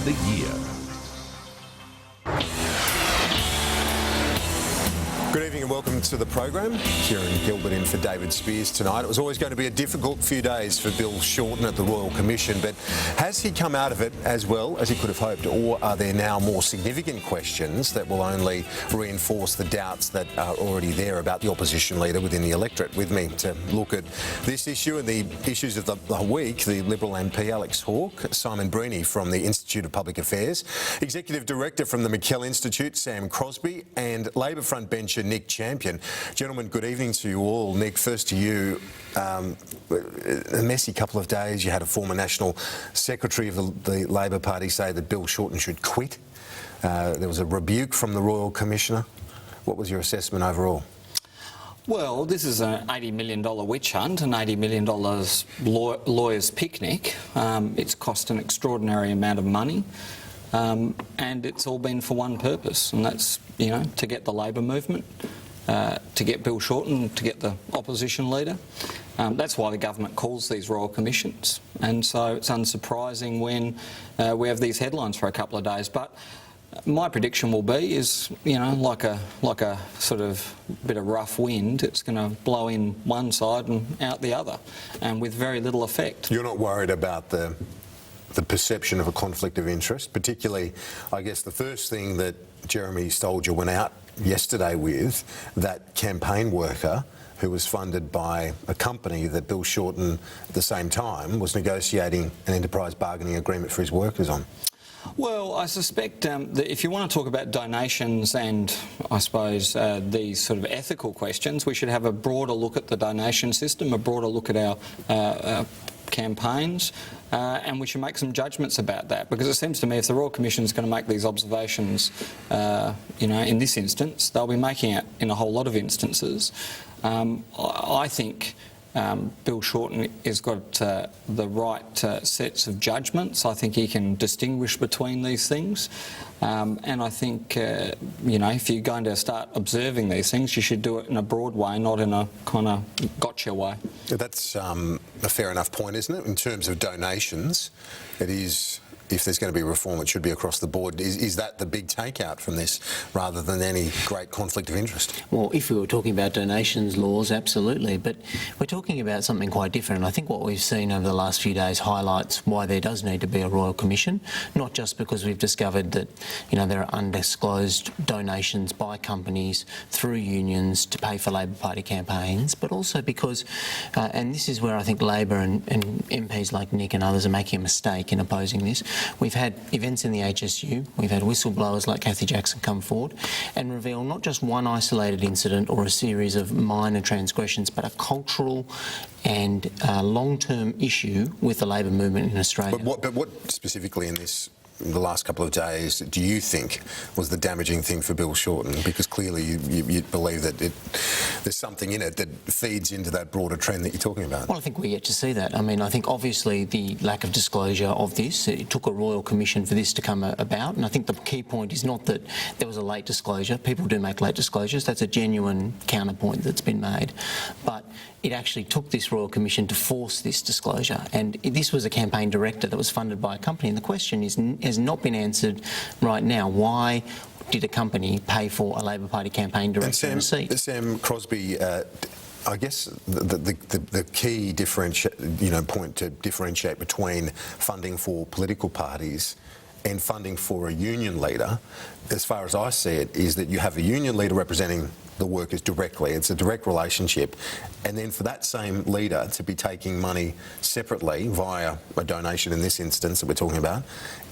the year. Good evening and welcome to the program. Kieran Gilbert in for David Spears tonight. It was always going to be a difficult few days for Bill Shorten at the Royal Commission, but has he come out of it as well as he could have hoped, or are there now more significant questions that will only reinforce the doubts that are already there about the opposition leader within the electorate? With me to look at this issue and the issues of the week, the Liberal MP Alex Hawke, Simon Breeney from the Institute of Public Affairs, Executive Director from the McKell Institute, Sam Crosby, and Labor frontbencher Nick Champion. Gentlemen, good evening to you all. Nick, first to you. A messy couple of days. You had a former National Secretary of the Labor Party say that Bill Shorten should quit. There was a rebuke from the Royal Commissioner. What was your assessment overall? Well, this is an $80 million witch hunt, an $80 million lawyer's picnic. It's cost an extraordinary amount of money. And it's all been for one purpose, and that's, you know, to get the Labor movement, to get Bill Shorten, to get the opposition leader. That's why the government calls these Royal Commissions. And so it's unsurprising when we have these headlines for a couple of days. But my prediction will be is, you know, like a sort of bit of rough wind, it's going to blow in one side and out the other, and with very little effect. You're not worried about the perception of a conflict of interest, particularly, I guess, the first thing that Jeremy Stolger went out yesterday with, that campaign worker who was funded by a company that Bill Shorten, at the same time, was negotiating an enterprise bargaining agreement for his workers on. Well, I suspect that if you want to talk about donations and, I suppose, these sort of ethical questions, we should have a broader look at the donation system, a broader look at our campaigns, and we should make some judgments about that, because it seems to me if the Royal Commission is going to make these observations, you know, in this instance, they'll be making it in a whole lot of instances. I think Bill Shorten has got the right sets of judgments. I think he can distinguish between these things. And I think, you know, if you're going to start observing these things, you should do it in a broad way, not in a kind of gotcha way. That's a fair enough point, isn't it? In terms of donations, it is, if there's going to be reform, it should be across the board. Is that the big takeout from this, rather than any great conflict of interest? Well, if we were talking about donations laws, absolutely, but we're talking about something quite different. And I think what we've seen over the last few days highlights why there does need to be a Royal Commission, not just because we've discovered that, you know, there are undisclosed donations by companies through unions to pay for Labor Party campaigns, but also because, and this is where I think Labor and MPs like Nick and others are making a mistake in opposing this. We've had events in the HSU, we've had whistleblowers like Cathy Jackson come forward and reveal not just one isolated incident or a series of minor transgressions, but a cultural and long-term issue with the Labor movement in Australia. But what specifically in the last couple of days do you think was the damaging thing for Bill Shorten? Because clearly you believe that there's something in it that feeds into that broader trend that you're talking about. Well, I think we're yet to see that. I mean, I think obviously the lack of disclosure of this, it took a Royal Commission for this to come about, and I think the key point is not that there was a late disclosure. People do make late disclosures. That's a genuine counterpoint that's been made. But it actually took this Royal Commission to force this disclosure, and this was a campaign director that was funded by a company, and the question has not been answered right now. Why did a company pay for a Labor Party campaign director in a seat? Sam Crosby, I guess the key point to differentiate between funding for political parties and funding for a union leader, as far as I see it, is that you have a union leader representing the workers directly. It's a direct relationship. And then for that same leader to be taking money separately via a donation in this instance that we're talking about,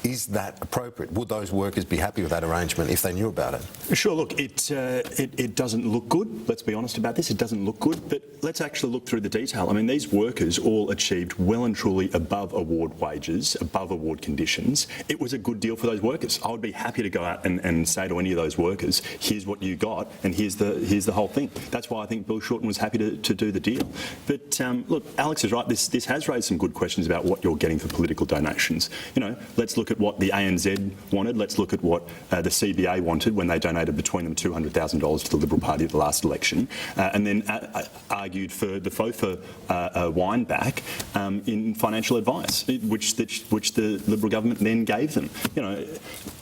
is that appropriate? Would those workers be happy with that arrangement if they knew about it? Sure, look, it doesn't look good. Let's be honest about this. It doesn't look good, but let's actually look through the detail. I mean, these workers all achieved well and truly above award wages, above award conditions. It was a good deal for those workers. I would be happy to go out and say to any of those workers, here's what you got and here's the whole thing. That's why I think Bill Shorten was happy to do the deal. But look, Alex is right. This has raised some good questions about what you're getting for political donations. You know, let's look at what the ANZ wanted. Let's look at what the CBA wanted when they donated between them $200,000 to the Liberal Party at the last election, and then argued for the FOFA wind back in financial advice, which the Liberal government then gave them. You know,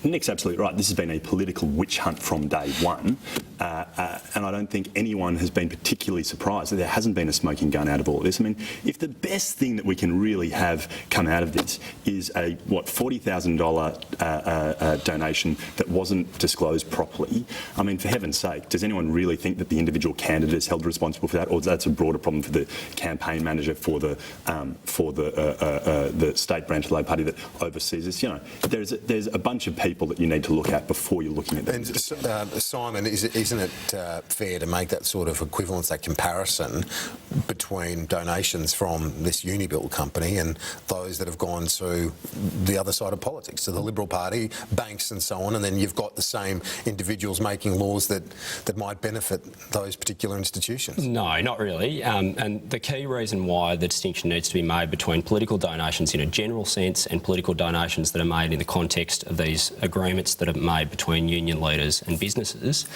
Nick's absolutely right. This has been a political witch hunt from day one, and I don't think anyone has been particularly surprised that there hasn't been a smoking gun out of all of this. I mean, if the best thing that we can really have come out of this is a $40,000 donation that wasn't disclosed properly, I mean, for heaven's sake, does anyone really think that the individual candidate is held responsible for that, or that's a broader problem for the campaign manager for the state branch of the Labor Party that oversees this? You know, there's a bunch of people that you need to look at before you're looking at that. And Simon, isn't it fair to make that sort of equivalence, that comparison between donations from this Unibuild company and those that have gone to the other side of politics, to the Liberal Party, banks and so on, and then you've got the same individuals making laws that might benefit those particular institutions? No, not really. And the key reason why the distinction needs to be made between political donations in a general sense and political donations that are made in the context of these agreements that are made between union leaders and businesses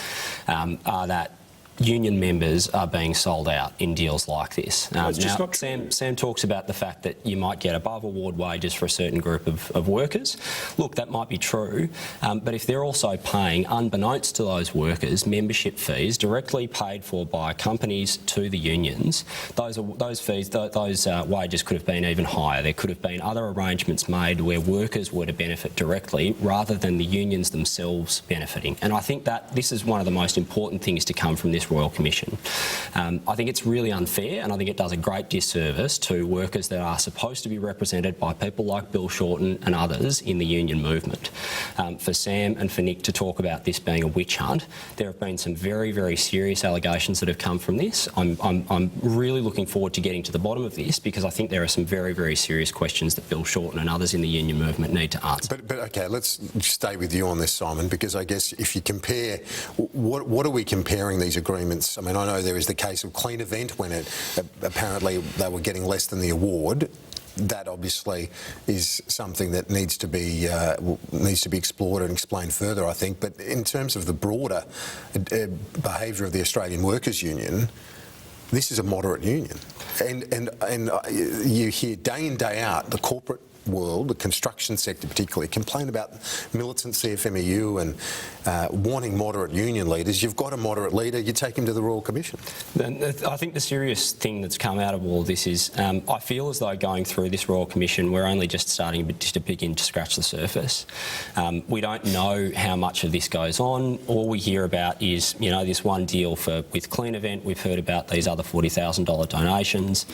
are that union members are being sold out in deals like this. Now, Sam talks about the fact that you might get above award wages for a certain group of workers. Look, that might be true, but if they're also paying, unbeknownst to those workers, membership fees directly paid for by companies to the unions, those fees, those wages could have been even higher. There could have been other arrangements made where workers were to benefit directly rather than the unions themselves benefiting. And I think that this is one of the most important things to come from this Royal Commission. I think it's really unfair, and I think it does a great disservice to workers that are supposed to be represented by people like Bill Shorten and others in the union movement. For Sam and for Nick to talk about this being a witch hunt, there have been some very, very serious allegations that have come from this. I'm really looking forward to getting to the bottom of this, because I think there are some very, very serious questions that Bill Shorten and others in the union movement need to answer. But okay, let's stay with you on this, Simon, because I guess if you compare, what are we comparing these agreements? I mean, I know there is the case of Clean Event when apparently they were getting less than the award. That obviously is something that needs to be explored and explained further, I think. But in terms of the broader behaviour of the Australian Workers' Union, this is a moderate union, and you hear day in, day out the corporate world, the construction sector particularly, complain about militant CFMEU and wanting moderate union leaders. You've got a moderate leader, you take him to the Royal Commission. I think the serious thing that's come out of all of this is I feel as though going through this Royal Commission we're only just starting to begin to scratch the surface. We don't know how much of this goes on. All we hear about is, you know, this one deal with Clean Event. We've heard about these other $40,000 donations.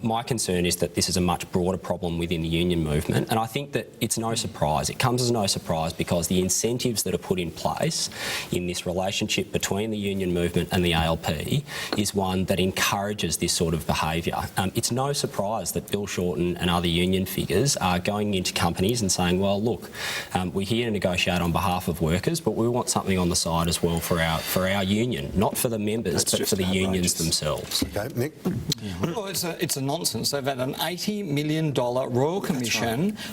My concern is that this is a much broader problem within the union movement, and I think that it's no surprise. It comes as no surprise because the incentives that are put in place in this relationship between the union movement and the ALP is one that encourages this sort of behaviour. It's no surprise that Bill Shorten and other union figures are going into companies and saying, well, look, we're here to negotiate on behalf of workers, but we want something on the side as well for our union, not for the members, but for the unions themselves. Okay, Nick? Well, it's a nonsense. They've had an $80 million Royal Commission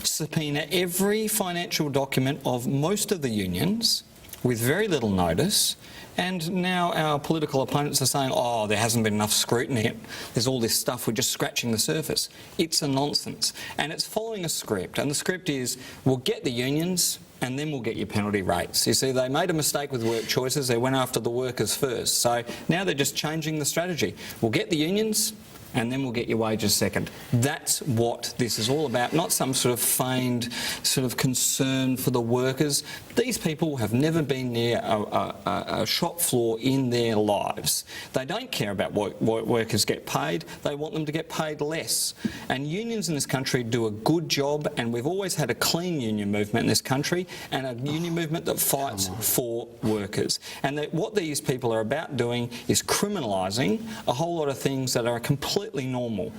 subpoena every financial document of most of the unions with very little notice, and now our political opponents are saying, oh, there hasn't been enough scrutiny, there's all this stuff, we're just scratching the surface. It's a nonsense, and it's following a script, and the script is, we'll get the unions and then we'll get your penalty rates. You see, they made a mistake with work choices, they went after the workers first, so now they're just changing the strategy. We'll get the unions and then we'll get your wages second. That's what this is all about, not some sort of feigned sort of concern for the workers. These people have never been near a shop floor in their lives. They don't care about what workers get paid. They want them to get paid less. And unions in this country do a good job, and we've always had a clean union movement in this country and a union movement that fights for workers. And what these people are about doing is criminalising a whole lot of things that are completely normal.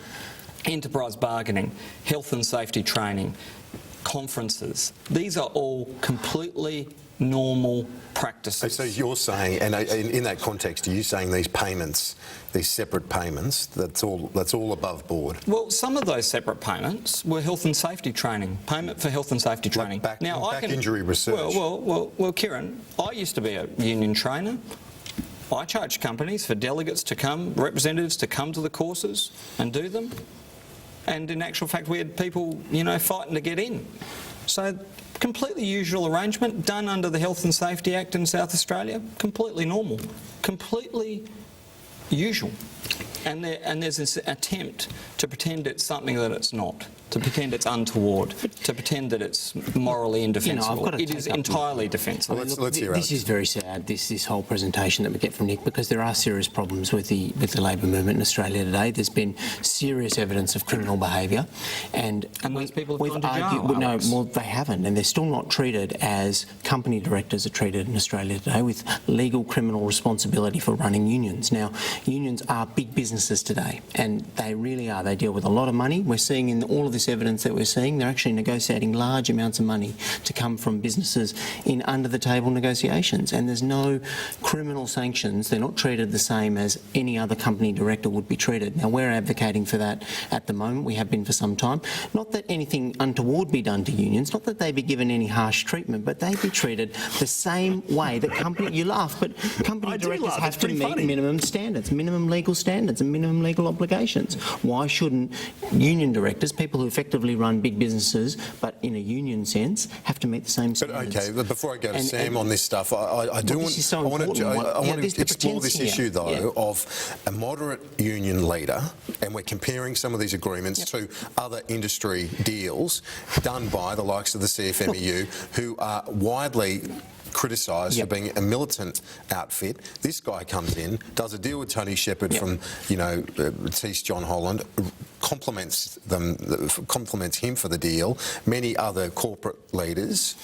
Enterprise bargaining, health and safety training, conferences. These are all completely normal practices. So you're saying, and in that context, are you saying these payments, these separate payments, that's all above board? Well, some of those separate payments were health and safety training, payment for health and safety training. Back injury research. Well, Kieran, I used to be a union trainer. I charged companies for delegates to come, representatives to come to the courses and do them. And in actual fact, we had people, fighting to get in. So, completely usual arrangement, done under the Health and Safety Act in South Australia, completely normal, completely usual. And there's this attempt to pretend it's something that it's not, to pretend it's untoward, to pretend that it's morally indefensible. It is entirely defensible. Let's hear this is very sad, this whole presentation that we get from Nick, because there are serious problems with the labour movement in Australia today. There's been serious evidence of criminal behaviour, and those people have gone to jail. No, well, they haven't, and they're still not treated as company directors are treated in Australia today, with legal criminal responsibility for running unions. Now, unions are big businesses today, and they really are. They deal with a lot of money. We're seeing in all of this evidence that we're seeing, they're actually negotiating large amounts of money to come from businesses in under-the-table negotiations, and there's no criminal sanctions. They're not treated the same as any other company director would be treated. Now, we're advocating for that at the moment. We have been for some time. Not that anything untoward be done to unions, not that they be given any harsh treatment, but they be treated the same way that company... You laugh, but company directors have to meet minimum standards, minimum legal standards and minimum legal obligations. Why shouldn't union directors, people who effectively run big businesses but in a union sense, have to meet the same standards? But okay, but before I go to Sam on this stuff, I want to explore this issue though of a moderate union leader, and we're comparing some of these agreements to other industry deals done by the likes of the CFMEU, who are widely criticised for being a militant outfit. This guy comes in, does a deal with Tony Shepherd from, Tees John Holland, compliments him for the deal, many other corporate leaders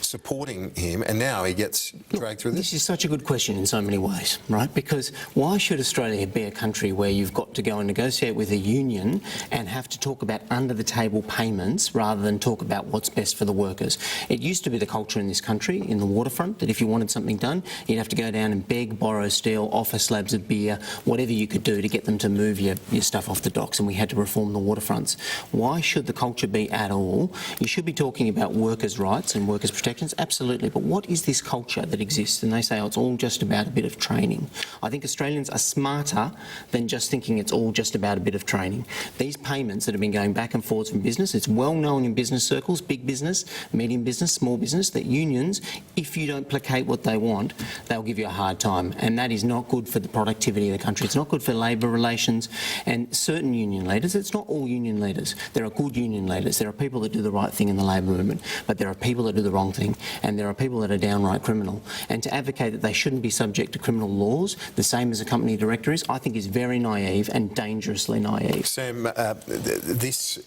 supporting him, and now he gets dragged through this. This is such a good question in so many ways, right? Because why should Australia be a country where you've got to go and negotiate with a union and have to talk about under-the-table payments rather than talk about what's best for the workers? It used to be the culture in this country, in the waterfront, that if you wanted something done, you'd have to go down and beg, borrow, steal, offer slabs of beer, whatever you could do to get them to move your stuff off the docks, and we had to reform the waterfronts. Why should the culture be at all? You should be talking about workers' rights and workers' protection. Absolutely, but what is this culture that exists? And they say, oh, it's all just about a bit of training. I think Australians are smarter than just thinking it's all just about a bit of training. These payments that have been going back and forwards from business, it's well known in business circles, big business, medium business, small business, that unions, if you don't placate what they want, they'll give you a hard time. And that is not good for the productivity of the country. It's not good for labour relations. And certain union leaders, it's not all union leaders. There are good union leaders. There are people that do the right thing in the labour movement, but there are people that do the wrong thing. And there are people that are downright criminal. And to advocate that they shouldn't be subject to criminal laws, the same as a company director is, I think is very naive and dangerously naive. Sam, the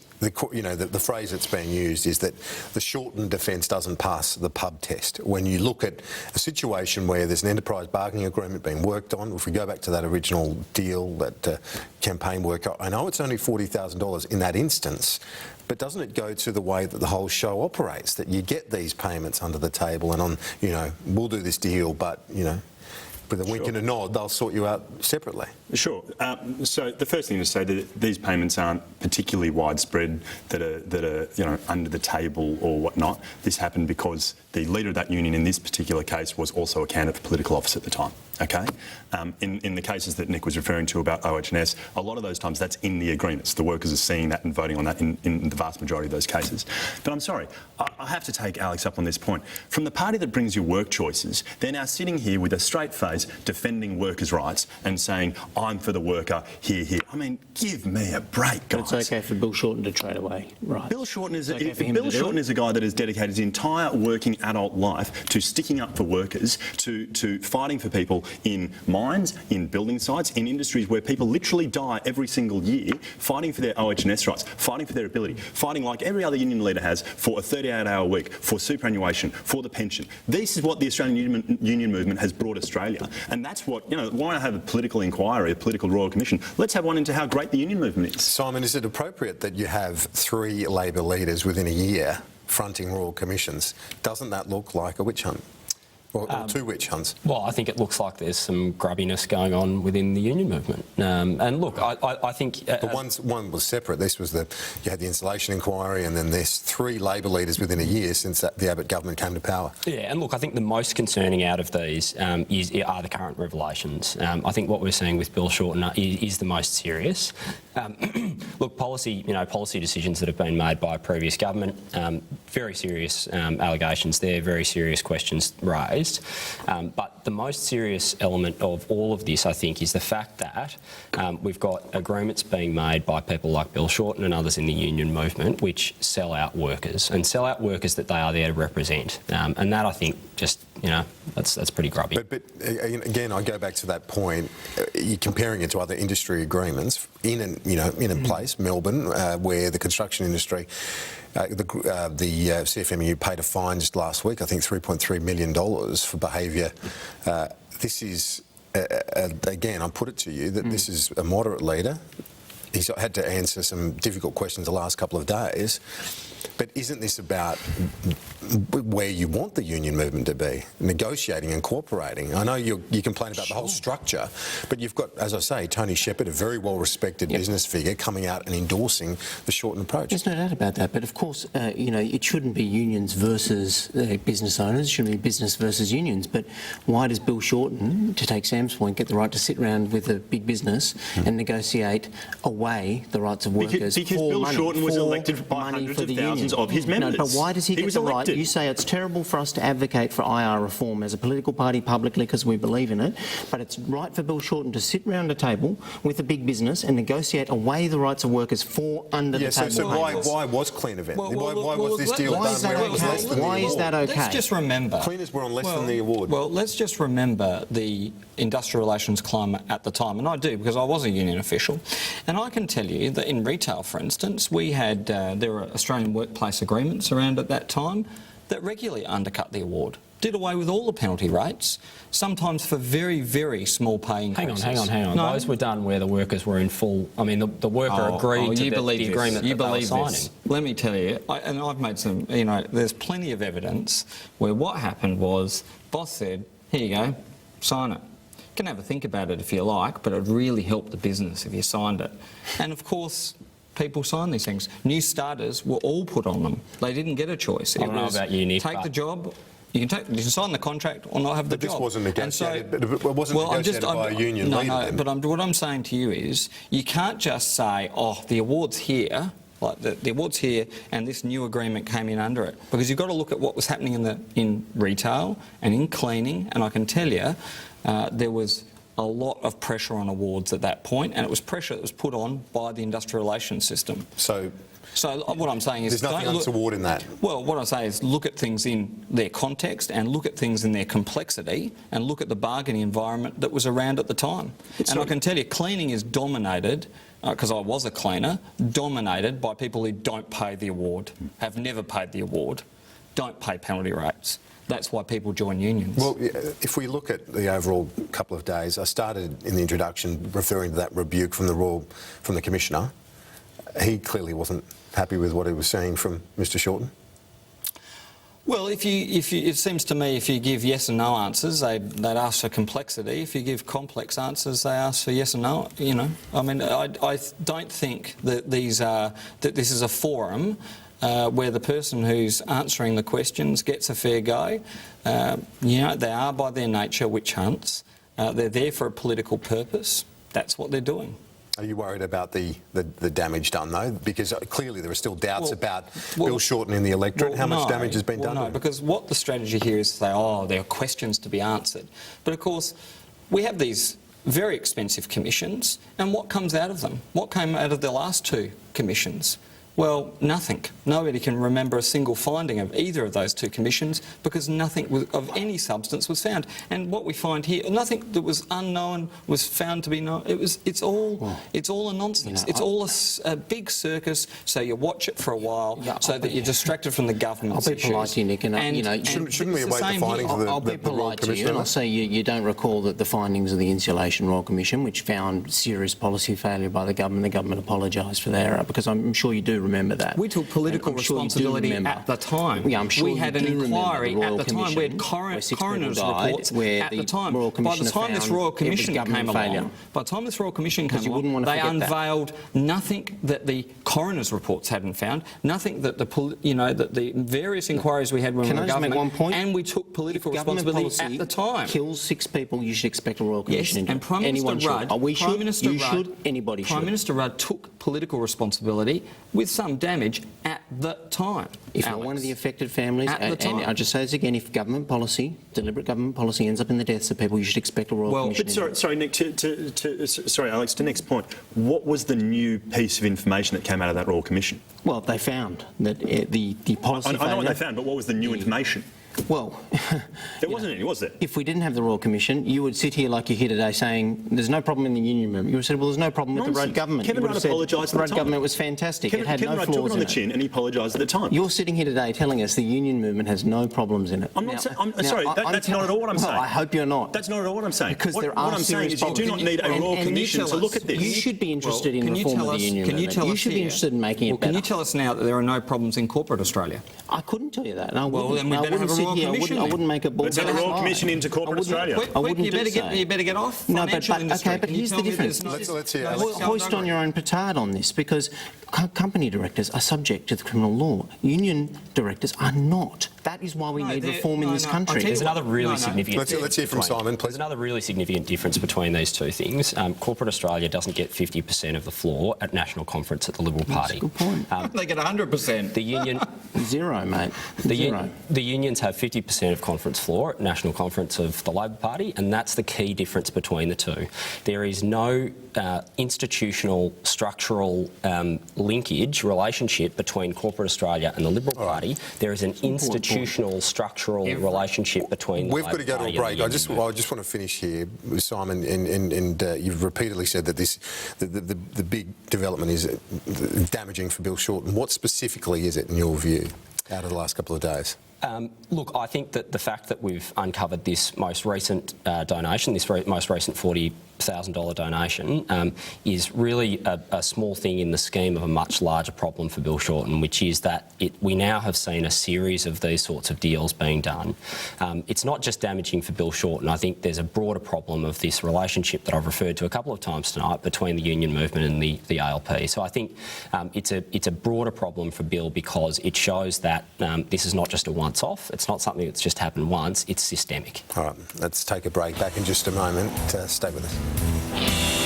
phrase that's being used is that the shortened defence doesn't pass the pub test. When you look at a situation where there's an enterprise bargaining agreement being worked on, if we go back to that original deal, that campaign work, I know it's only $40,000 in that instance, but doesn't it go to the way that the whole show operates, that you get these payments under the table and we'll do this deal, but, with a wink and a nod, they'll sort you out separately? Sure. So the first thing to say that these payments aren't particularly widespread, that are under the table or whatnot. This happened because the leader of that union in this particular case was also a candidate for political office at the time. Okay? In the cases that Nick was referring to about OH&S, a lot of those times that's in the agreements. The workers are seeing that and voting on that in the vast majority of those cases. But I'm sorry, I have to take Alex up on this point. From the party that brings you work choices, they're now sitting here with a straight face defending workers' rights and saying, I'm for the worker, here. I mean, give me a break, guys. But it's okay for Bill Shorten to trade away, right? Bill Shorten is a guy that has dedicated his entire working adult life to sticking up for workers, to fighting for people in mines, in building sites, in industries where people literally die every single year, fighting for their OH&S rights, fighting for their ability, fighting like every other union leader has for a 38-hour week, for superannuation, for the pension. This is what the Australian union movement has brought Australia. And that's what, why not have a political inquiry, a political royal commission? Let's have one into how great the union movement is. Simon, is it appropriate that you have 3 Labor leaders within a year fronting royal commissions. Doesn't that look like a witch hunt? Or two witch hunts? Well, I think it looks like there's some grubbiness going on within the union movement. And look, I think... But one was separate. This was you had the insulation inquiry, and then there's 3 Labor leaders within a year since the Abbott government came to power. Yeah, and look, I think the most concerning out of these are the current revelations. I think what we're seeing with Bill Shorten is the most serious. Look, policy decisions that have been made by a previous government, very serious allegations there, very serious questions raised. But the most serious element of all of this, I think, is the fact that we've got agreements being made by people like Bill Shorten and others in the union movement which sell out workers that they are there to represent. And that, I think, just, that's pretty grubby. But again, I go back to that point. You're comparing it to other industry agreements in a place, Melbourne, where the construction industry, the CFMEU paid a fine just last week, I think $3.3 million for behaviour. This is, again, I put it to you that this is a moderate leader. He's had to answer some difficult questions the last couple of days. But isn't this about where you want the union movement to be, negotiating and cooperating? I know you complain about the whole structure, but you've got, as I say, Tony Shepherd, a very well-respected business figure, coming out and endorsing the Shorten approach. There's no doubt about that. But of course, it shouldn't be unions versus business owners. It shouldn't be business versus unions. But why does Bill Shorten, to take Sam's point, get the right to sit around with a big business and negotiate away the rights of workers? Because Bill Shorten was elected by hundreds of thousands of his members. No, but why does he get the right? You say it's terrible for us to advocate for IR reform as a political party publicly because we believe in it, but it's right for Bill Shorten to sit round a table with a big business and negotiate away the rights of workers for under the table. So why was Clean Event? Why was this deal done where it was less than the award? Why is that okay? Let's just remember... Cleaners were on less than the award. Well, let's just remember the industrial relations climate at the time, and I do because I was a union official, and I can tell you that in retail, for instance, we had there were Australian workplace agreements around at that time that regularly undercut the award, did away with all the penalty rates, sometimes for very, very small pay increases. Hang on. No. Those were done where the workers were in full... I mean, the worker agreed to the agreement that they were signing. Let me tell you, and I've made some... there's plenty of evidence where what happened was, boss said, here you go, sign it. You can have a think about it if you like, but it would really help the business if you signed it. And of course... people sign these things. New starters were all put on them. They didn't get a choice. I don't know about you, Nick. Take the job. You can sign the contract or not have the job. This wasn't negotiated. It wasn't negotiated by a union leader. No, but what I'm saying to you is, you can't just say, "Oh, the award's here." Like the award's here, and this new agreement came in under it, because you've got to look at what was happening in retail and in cleaning. And I can tell you, there was a lot of pressure on awards at that point, and it was pressure that was put on by the industrial relations system. So what I'm saying is... there's nothing untoward in that. Well, what I say is look at things in their context and look at things in their complexity and look at the bargaining environment that was around at the time. And I can tell you, cleaning is dominated, because I was a cleaner, dominated by people who don't pay the award, have never paid the award, don't pay penalty rates. That's why people join unions. Well, if we look at the overall couple of days, I started in the introduction referring to that rebuke from the Commissioner. He clearly wasn't happy with what he was seeing from Mr. Shorten. Well, it seems to me if you give yes and no answers, they'd ask for complexity. If you give complex answers, they ask for yes and no. I mean, I don't think that this is a forum where the person who's answering the questions gets a fair go. They are by their nature witch hunts. They're there for a political purpose. That's what they're doing. Are you worried about the damage done, though? Because clearly there are still doubts about Bill Shorten in the electorate. How much damage has been done? No, because what the strategy here is to say, oh, there are questions to be answered. But of course, we have these very expensive commissions, and what comes out of them? What came out of the last 2 commissions? Well, nothing. Nobody can remember a single finding of either of those 2 commissions because nothing of any substance was found. And what we find here, nothing that was unknown was found to be known. It's all a nonsense. It's all a big circus. So you watch it for a while, so that you're distracted from the government's issues. I'll be polite to you, Nick, shouldn't we await the findings of the I'll be polite to you, and I'll say you don't recall that the findings of the Insulation Royal Commission, which found serious policy failure by the government apologised for their error, because I'm sure you do remember that. We took political I'm sure you do responsibility remember. at the time. Yeah, I'm sure we had you an do inquiry remember the at the Royal time. We had Commission, where 6 coroner's people died, reports where at the the time. Royal By the Commissioner time this found Royal it was Commission government came failure. along, by the time this Royal Commission came you wouldn't along, want to they forget that. unveiled nothing that the coroner's reports hadn't found, nothing that that the various inquiries we had when Can we I were just make government, one point? and we took political If government responsibility policy at the time. kills 6 people, you should expect a Royal Yes, Commission into and it. Prime Minister Anyone Rudd, should. We Prime should, Minister you Rudd, should, anybody should. Prime Minister Rudd took political responsibility with some damage at the time. If you're Alex. one of the affected families, At the and time. I'll just say this again, if government policy, deliberate government policy ends up in the deaths of people, you should expect a Royal Commission. But sorry, Nick, sorry, Alex, to Nick's point, what was the new piece of information that came out of that Royal Commission? Well, they found that the policy I know what failure- they found, but what was the new information? Well, There wasn't any, was there? if we didn't have the Royal Commission, you would sit here like you're here today saying there's no problem in the union movement. You would have said, well, there's no problem with the Nonsense. Rudd government. Kevin You would have Rudd said apologised the at Rudd the time. government was fantastic. It had Kevin no Rudd took flaws it on in the it. chin and he apologised at the time. You're sitting here today telling us the union movement has no problems in it. I'm not saying, sorry, that's not at all what I'm well, saying. I hope you're not. That's not at all what I'm saying. Because what, there are what I'm saying serious is you do not problems. need a Royal And you Commission tell to look us- at this. You should be interested in Can you reform tell of the us- union can you movement. tell You us should be here- interested in making it Well, better. can you tell us now that there are no problems in corporate Australia? I couldn't tell you that. And I Well, wouldn't, then we I better wouldn't have a sit Royal here. Commission I then. wouldn't make a ball. Let's have a Royal Commission into corporate Australia. Quick, wouldn't you do better so. you better get off No, financial but industry. okay, but Can you here's tell the me difference. there's no- Let's hear no, Alex. it's Hoist on your own petard on this, because company directors are subject to the criminal law. Union directors are not. That is why we No, need they're- reform in no, this no, country. I'll tell There's you another really no. significant. Let's hear from Simon, please. There's another really significant difference between these two things. Corporate Australia doesn't get 50% of the floor at national conference at the Liberal Party. Good point. They get 100%. The union, Zero, mate. the, Zero. un, the unions have 50% of conference floor at national conference of the Labor Party, and that's the key difference between the two. There is no institutional, structural linkage, relationship between corporate Australia and the Liberal Party. There is an institutional, structural relationship between the We've got Labor to go to a Party and break. the I just want to finish here, Simon, and you've repeatedly said that the big development is damaging for Bill Shorten. What specifically is it, in your view, out of the last couple of days? Look, I think that the fact that we've uncovered this most recent donation, this most recent $40,000 donation, is really a small thing in the scheme of a much larger problem for Bill Shorten, which is that we now have seen a series of these sorts of deals being done. It's not just damaging for Bill Shorten. I think there's a broader problem of this relationship that I've referred to a couple of times tonight between the union movement and the ALP. So I think it's a broader problem for Bill because it shows that this is not just a once-off. It's not something that's just happened once. It's systemic. All right, let's take a break. Back in just a moment. Stay with us.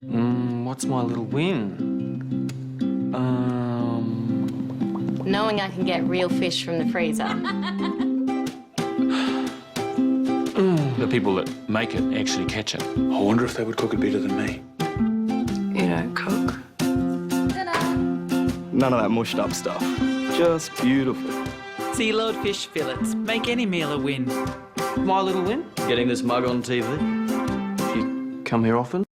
What's my little win? Knowing I can get real fish from the freezer. The people that make it actually catch it. I wonder if they would cook it better than me. You don't cook. None of that mushed up stuff. Just beautiful. Seaload fish fillets. Make any meal a win. My little win? Getting this mug on TV. You come here often?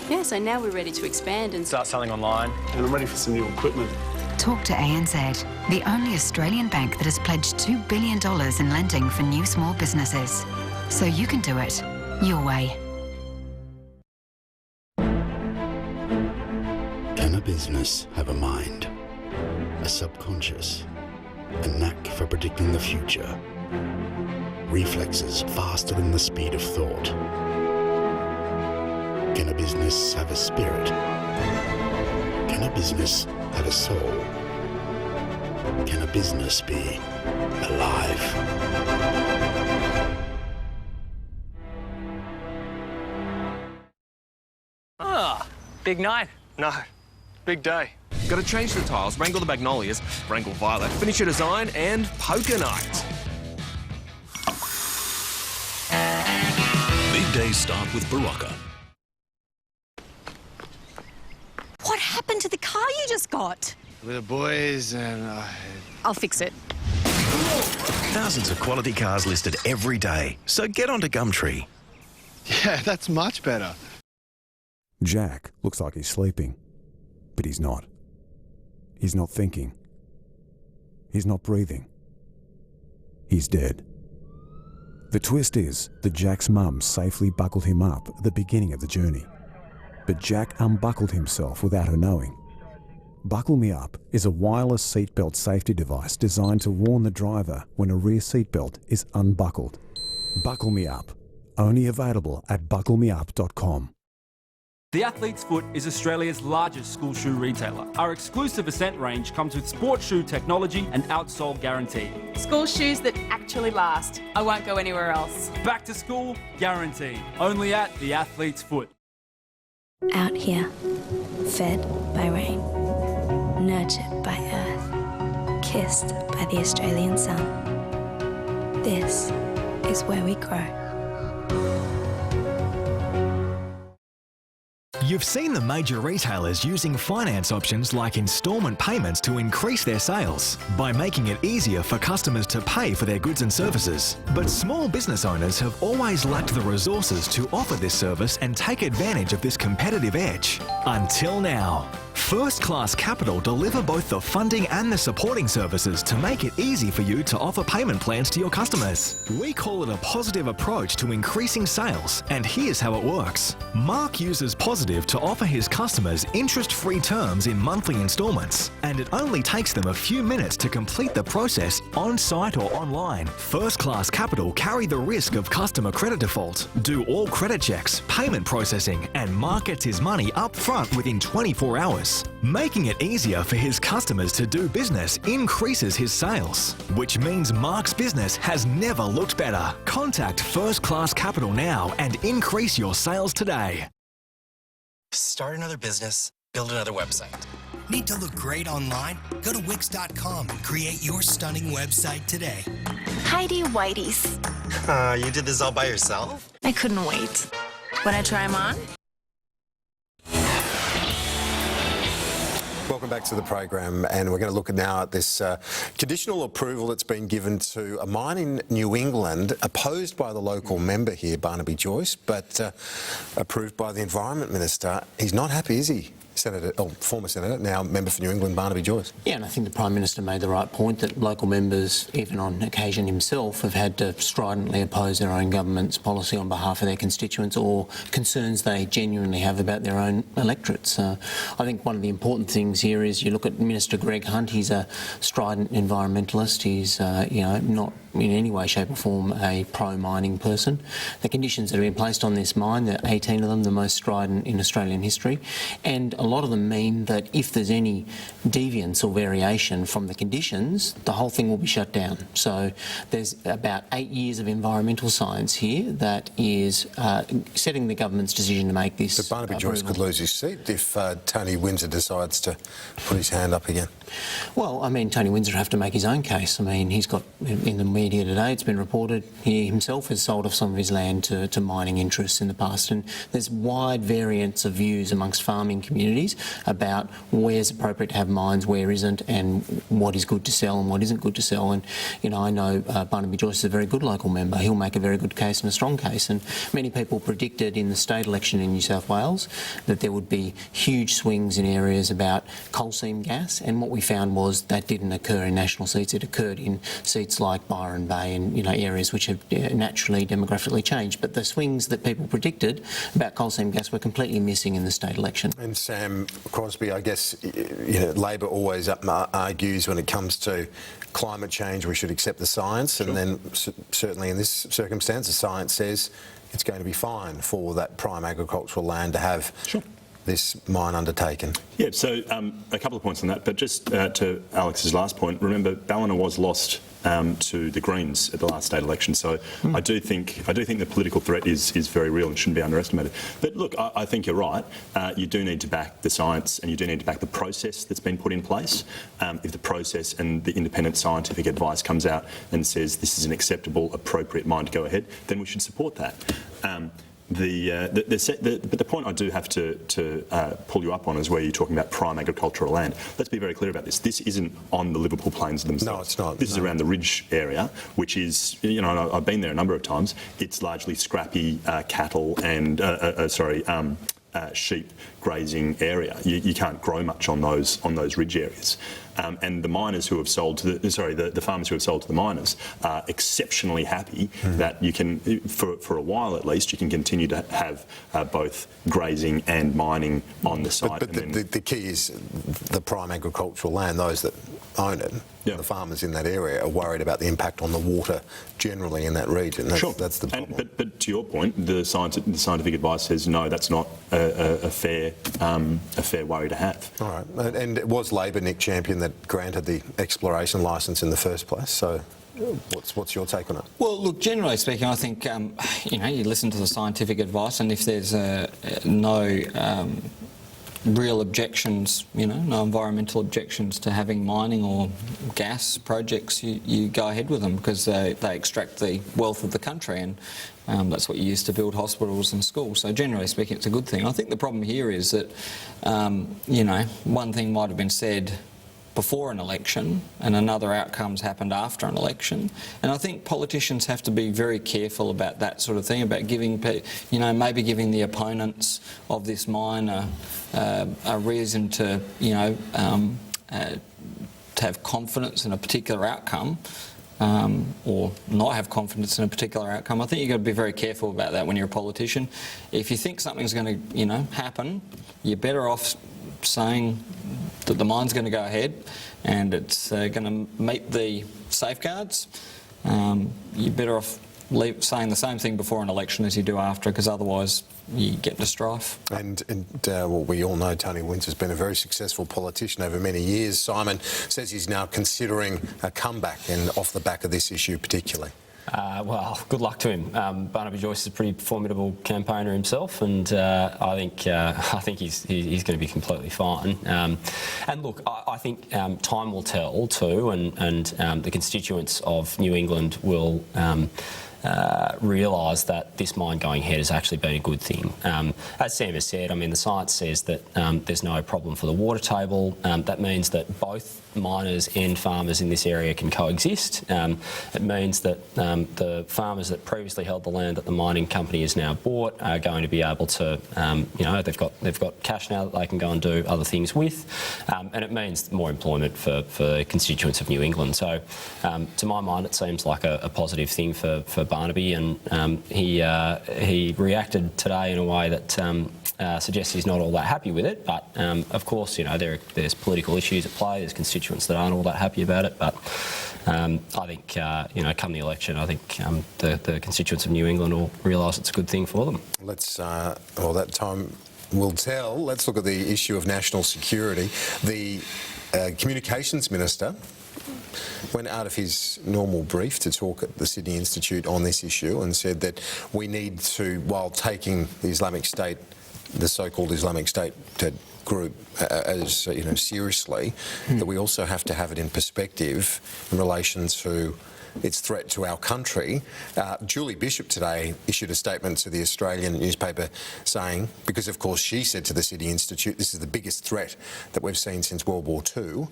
Yeah, so now we're ready to expand and Start selling online. And I'm ready for some new equipment. Talk to ANZ, the only Australian bank that has pledged $2 billion in lending for new small businesses. So you can do it your way. Can a business have a mind, a subconscious, a knack for predicting the future, reflexes faster than the speed of thought? Can a business have a spirit? Can a business have a soul? Can a business be alive? Big night. No, big day. Got to change the tiles, wrangle the magnolias, wrangle violet, finish your design, and poker night. Big days start with Barocca. what happened to the car you just got? With the boys and... I'll fix it. Thousands of quality cars listed every day, so get onto Gumtree. Yeah, that's much better. Jack looks like he's sleeping, but he's not. He's not thinking. He's not breathing. He's dead. The twist is that Jack's mum safely buckled him up at the beginning of the journey. But Jack unbuckled himself without her knowing. Buckle Me Up is a wireless seatbelt safety device designed to warn the driver when a rear seatbelt is unbuckled. Buckle Me Up. Only available at bucklemeup.com. The Athlete's Foot is Australia's largest school shoe retailer. Our exclusive Ascent range comes with sports shoe technology and outsole guarantee. School shoes that actually last. I won't go anywhere else. Back to school, guaranteed. Only at The Athlete's Foot. Out here, fed by rain, nurtured by earth, kissed by the Australian sun. This is where we grow. You've seen the major retailers using finance options like instalment payments to increase their sales by making it easier for customers to pay for their goods and services. But small business owners have always lacked the resources to offer this service and take advantage of this competitive edge. Until now. First Class Capital deliver both the funding and the supporting services to make it easy for you to offer payment plans to your customers. We call it a positive approach to increasing sales, and here's how it works. Mark uses Positive to offer his customers interest-free terms in monthly instalments, and it only takes them a few minutes to complete the process on-site or online. First Class Capital carry the risk of customer credit default, do all credit checks, payment processing, and Mark gets his money up front within 24 hours. Making it easier for his customers to do business increases his sales, which means Mark's business has never looked better. Contact First Class Capital now and increase your sales today. Start another business, build another website. Need to look great online? Go to Wix.com and create your stunning website today. Heidi Whitey's. You did this all by yourself? I couldn't wait. Wanna try them on? Welcome back to the program, and we're going to look now at this conditional approval that's been given to a mine in New England, opposed by the local member here, Barnaby Joyce, but approved by the Environment Minister. He's not happy, is he? Former Senator, now member for New England, Barnaby Joyce. Yeah, and I think the Prime Minister made the right point that local members, even on occasion himself, have had to stridently oppose their own government's policy on behalf of their constituents or concerns they genuinely have about their own electorates. I think one of the important things here is you look at Minister Greg Hunt. He's a strident environmentalist. He's, not in any way, shape or form a pro-mining person. The conditions that have been placed on this mine, there are 18 of them, the most strident in Australian history, and a lot of them mean that if there's any deviance or variation from the conditions, the whole thing will be shut down. So there's about 8 years of environmental science here that is setting the government's decision to make this. But Barnaby Joyce could lose his seat if Tony Windsor decides to put his hand up again. Well, I mean, Tony Windsor will have to make his own case. I mean, he's got, in the media today, it's been reported he himself has sold off some of his land to mining interests in the past, and there's wide variance of views amongst farming communities about where's appropriate to have mines, where isn't, and what is good to sell and what isn't good to sell. And, I know Barnaby Joyce is a very good local member. He'll make a very good case and a strong case. And many people predicted in the state election in New South Wales that there would be huge swings in areas about coal seam gas, and what we found was that didn't occur in national seats. It occurred in seats like Byron Bay and, areas which have naturally demographically changed. But the swings that people predicted about coal seam gas were completely missing in the state election. And Sam Crosby, I guess, Labor always argues when it comes to climate change we should accept the science, and then certainly in this circumstance the science says it's going to be fine for that prime agricultural land to have this mine undertaken. Yeah, so a couple of points on that, but just to Alex's last point, remember Ballina was lost to the Greens at the last state election, so I do think the political threat is very real and shouldn't be underestimated. But look, I think you're right. You do need to back the science, and you do need to back the process that's been put in place. If the process and the independent scientific advice comes out and says this is an acceptable, appropriate mine to go ahead, then we should support that. But the point I do have to pull you up on is where you're talking about prime agricultural land. Let's be very clear about this. This isn't on the Liverpool Plains themselves. No, it's not. This is around the ridge area, which is, I've been there a number of times. It's largely scrappy cattle and, sheep grazing area. You can't grow much on those ridge areas. And the miners who have sold to the farmers who have sold to the miners are exceptionally happy that you can, for a while at least, you can continue to have both grazing and mining on the site. But the key is the prime agricultural land. Those that own it, the farmers in that area, are worried about the impact on the water generally in that region. That's the problem. But to your point, the scientific advice says no, that's not a fair worry to have. All right, and it was Labor, Nick Champion, that granted the exploration licence in the first place. So, what's your take on it? Well, look, generally speaking, I think you listen to the scientific advice, and if there's no real objections, no environmental objections to having mining or gas projects, you go ahead with them because they extract the wealth of the country, and that's what you use to build hospitals and schools. So generally speaking, it's a good thing. I think the problem here is that, one thing might have been said before an election and another outcome's happened after an election, and I think politicians have to be very careful about that sort of thing, about giving, maybe giving the opponents of this mine a reason to, to have confidence in a particular outcome, or not have confidence in a particular outcome. I think you've got to be very careful about that when you're a politician. If you think something's going to, happen, you're better off saying that the mine's going to go ahead and it's going to meet the safeguards. You're better off saying the same thing before an election as you do after, because otherwise you get into strife. And well, we all know Tony Windsor's been a very successful politician over many years. Simon says he's now considering a comeback, and off the back of this issue particularly. Well, good luck to him. Barnaby Joyce is a pretty formidable campaigner himself, and I think he's going to be completely fine. And look, I think time will tell too, and the constituents of New England will realise that this mine going ahead has actually been a good thing. As Sam has said, I mean, the science says that there's no problem for the water table. That means that both miners and farmers in this area can coexist. It means that the farmers that previously held the land that the mining company has now bought are going to be able to, they've got cash now that they can go and do other things with, and it means more employment for constituents of New England. So, to my mind, it seems like a positive thing for Barnaby, and he reacted today in a way that suggests he's not all that happy with it. But of course, there's political issues at play. There's constituents that aren't all that happy about it. But I think come the election, I think the constituents of New England will realise it's a good thing for them. That time will tell. Let's look at the issue of national security. The Communications Minister went out of his normal brief to talk at the Sydney Institute on this issue and said that we need to, while taking the Islamic State, the so-called Islamic State group as seriously, that we also have to have it in perspective in relation to its threat to our country. Julie Bishop today issued a statement to the Australian newspaper saying, because of course she said to the Sydney Institute, this is the biggest threat that we've seen since World War II,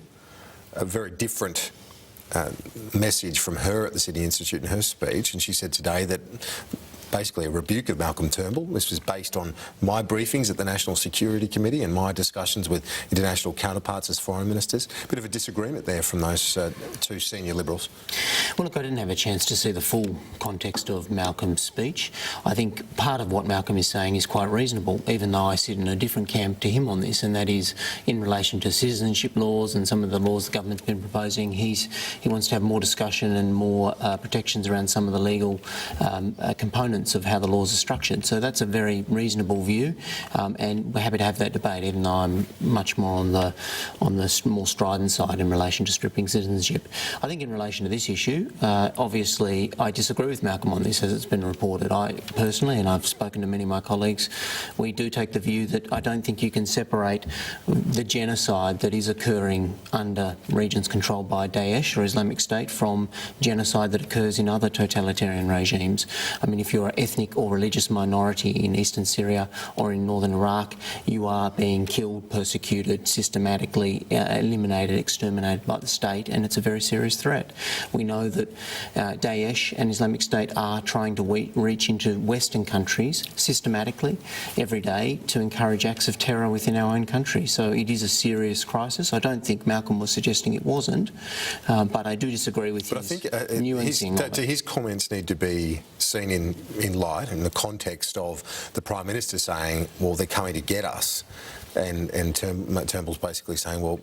a very different message from her at the Sydney Institute in her speech, and she said today that basically a rebuke of Malcolm Turnbull. This was based on my briefings at the National Security Committee and my discussions with international counterparts as foreign ministers. A bit of a disagreement there from those two senior Liberals. Well, look, I didn't have a chance to see the full context of Malcolm's speech. I think part of what Malcolm is saying is quite reasonable, even though I sit in a different camp to him on this, and that is in relation to citizenship laws and some of the laws the government's been proposing. He wants to have more discussion and more protections around some of the legal components of how the laws are structured. So that's a very reasonable view, and we're happy to have that debate, even though I'm much more on the more strident side in relation to stripping citizenship. I think in relation to this issue, obviously I disagree with Malcolm on this, as it's been reported. I personally, and I've spoken to many of my colleagues, we do take the view that I don't think you can separate the genocide that is occurring under regions controlled by Daesh or Islamic State from genocide that occurs in other totalitarian regimes. I mean, if you're ethnic or religious minority in eastern Syria or in northern Iraq, you are being killed, persecuted, systematically eliminated, exterminated by the state, and it's a very serious threat. We know that Daesh and Islamic State are trying to reach into Western countries systematically every day to encourage acts of terror within our own country. So it is a serious crisis. I don't think Malcolm was suggesting it wasn't, but I do disagree with his nuancing of it. His comments need to be seen in light, in the context of the Prime Minister saying, well, they're coming to get us, and Turnbull's basically saying, well,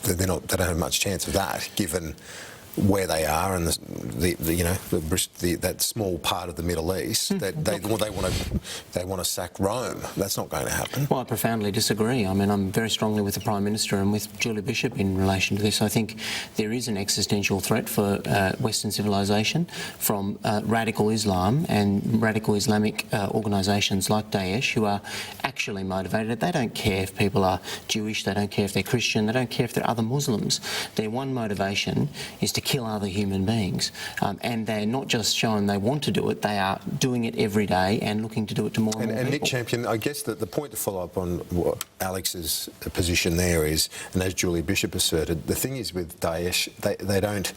they don't have much chance of that, given where they are and that small part of the Middle East. That they want to sack Rome. That's not going to happen. Well, I profoundly disagree. I mean, I'm very strongly with the Prime Minister and with Julie Bishop in relation to this. I think there is an existential threat for Western civilisation from radical Islam and radical Islamic organisations like Daesh, who are actually motivated. They don't care if people are Jewish, they don't care if they're Christian, they don't care if they're other Muslims. Their one motivation is to kill other human beings. And they're not just showing they want to do it, they are doing it every day and looking to do it to more and more people. Nick Champion, I guess that the point to follow up on what Alex's position there is, and as Julie Bishop asserted, the thing is with Daesh, they don't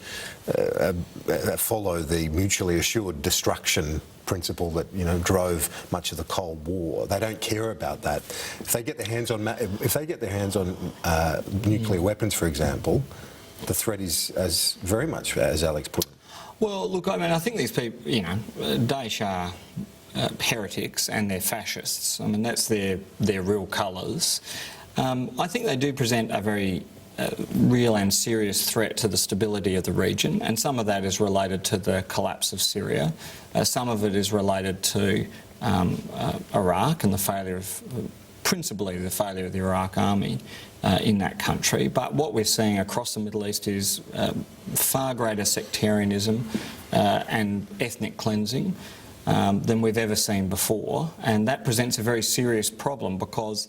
follow the mutually assured destruction principle that drove much of the Cold War. They don't care about that. If they get their hands on nuclear weapons, for example, the threat is as very much as Alex put it. Well, look, I mean, I think these people, Daesh are heretics and they're fascists. I mean, that's their real colours. I think they do present a very real and serious threat to the stability of the region, and some of that is related to the collapse of Syria. Some of it is related to Iraq and the failure of, principally the failure of the Iraq army in that country. But what we're seeing across the Middle East is far greater sectarianism and ethnic cleansing than we've ever seen before, and that presents a very serious problem because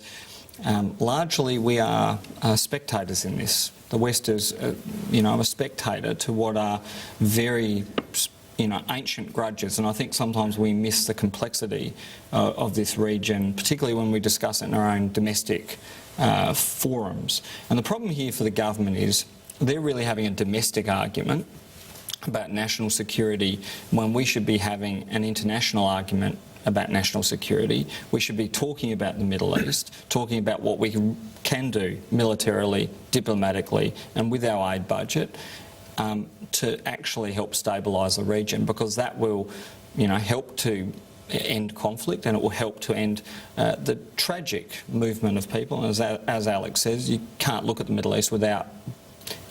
largely we are spectators in this. The West is, a spectator to what are very ancient grudges, and I think sometimes we miss the complexity of this region, particularly when we discuss it in our own domestic forums. And the problem here for the government is they're really having a domestic argument about national security when we should be having an international argument about national security. We should be talking about the Middle East, talking about what we can do militarily, diplomatically, and with our aid budget to actually help stabilise the region, because that will, help to end conflict, and it will help to end the tragic movement of people. And as Alex says, you can't look at the Middle East without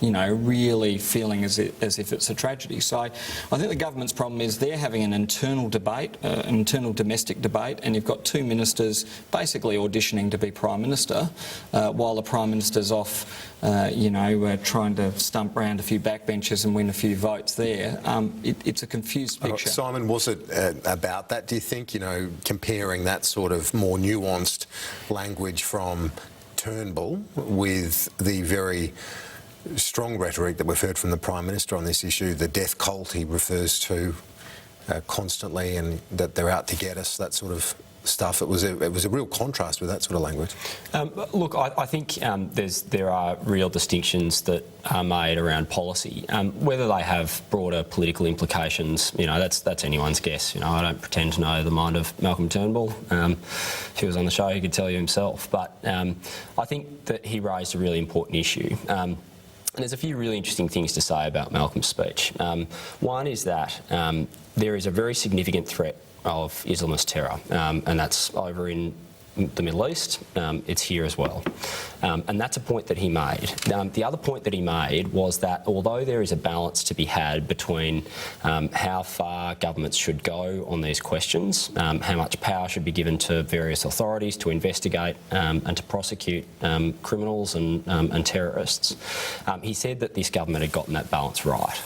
really feeling as if it's a tragedy. So I think the government's problem is they're having an internal debate, an internal domestic debate, and you've got two ministers basically auditioning to be Prime Minister, while the Prime Minister's off, trying to stump round a few backbenches and win a few votes there. It's a confused picture. Simon, was it about that, do you think, comparing that sort of more nuanced language from Turnbull with the very strong rhetoric that we've heard from the Prime Minister on this issue, the death cult he refers to constantly, and that they're out to get us, that sort of stuff? It was a real contrast with that sort of language. Look, I think there are real distinctions that are made around policy. Whether they have broader political implications, that's anyone's guess. I don't pretend to know the mind of Malcolm Turnbull. If he was on the show, he could tell you himself. But I think that he raised a really important issue. And there's a few really interesting things to say about Malcolm's speech. One is that there is a very significant threat of Islamist terror, and that's over in the Middle East. It's here as well. And that's a point that he made. The other point that he made was that although there is a balance to be had between how far governments should go on these questions, how much power should be given to various authorities to investigate and to prosecute criminals and terrorists, he said that this government had gotten that balance right.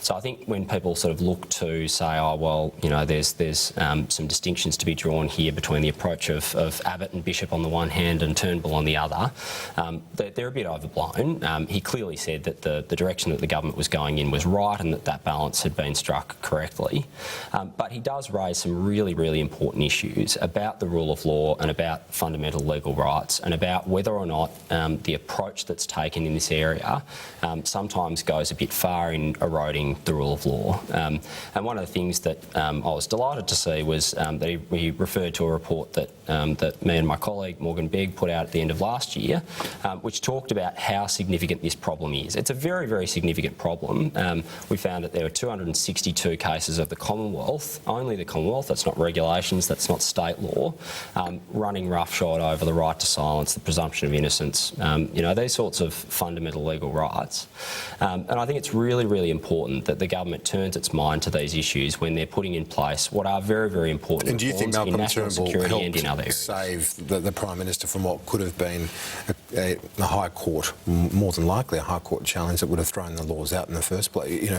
So I think when people sort of look to say, oh, well, there's some distinctions to be drawn here between the approach of of Abbott and Bishop on the one hand and Turnbull on the other, they're a bit overblown. He clearly said that the direction that the government was going in was right and that balance had been struck correctly. But he does raise some really, really important issues about the rule of law and about fundamental legal rights and about whether or not the approach that's taken in this area sometimes goes a bit far in eroding the rule of law. And one of the things that I was delighted to see was that he referred to a report that me and my colleague Morgan Begg put out at the end of last year, which talked about how significant this problem is. It's a very, very significant problem. We found that there were 262 cases of the Commonwealth, only the Commonwealth, that's not regulations, that's not state law, running roughshod over the right to silence, the presumption of innocence, these sorts of fundamental legal rights. And I think it's really, really important that the government turns its mind to these issues when they're putting in place what are very, very important and do you think reforms in Malcolm national Turnbull security and in other helped areas. save the Prime Minister from what could have been a High Court, more than likely a High Court challenge that would have thrown the laws out in the first place,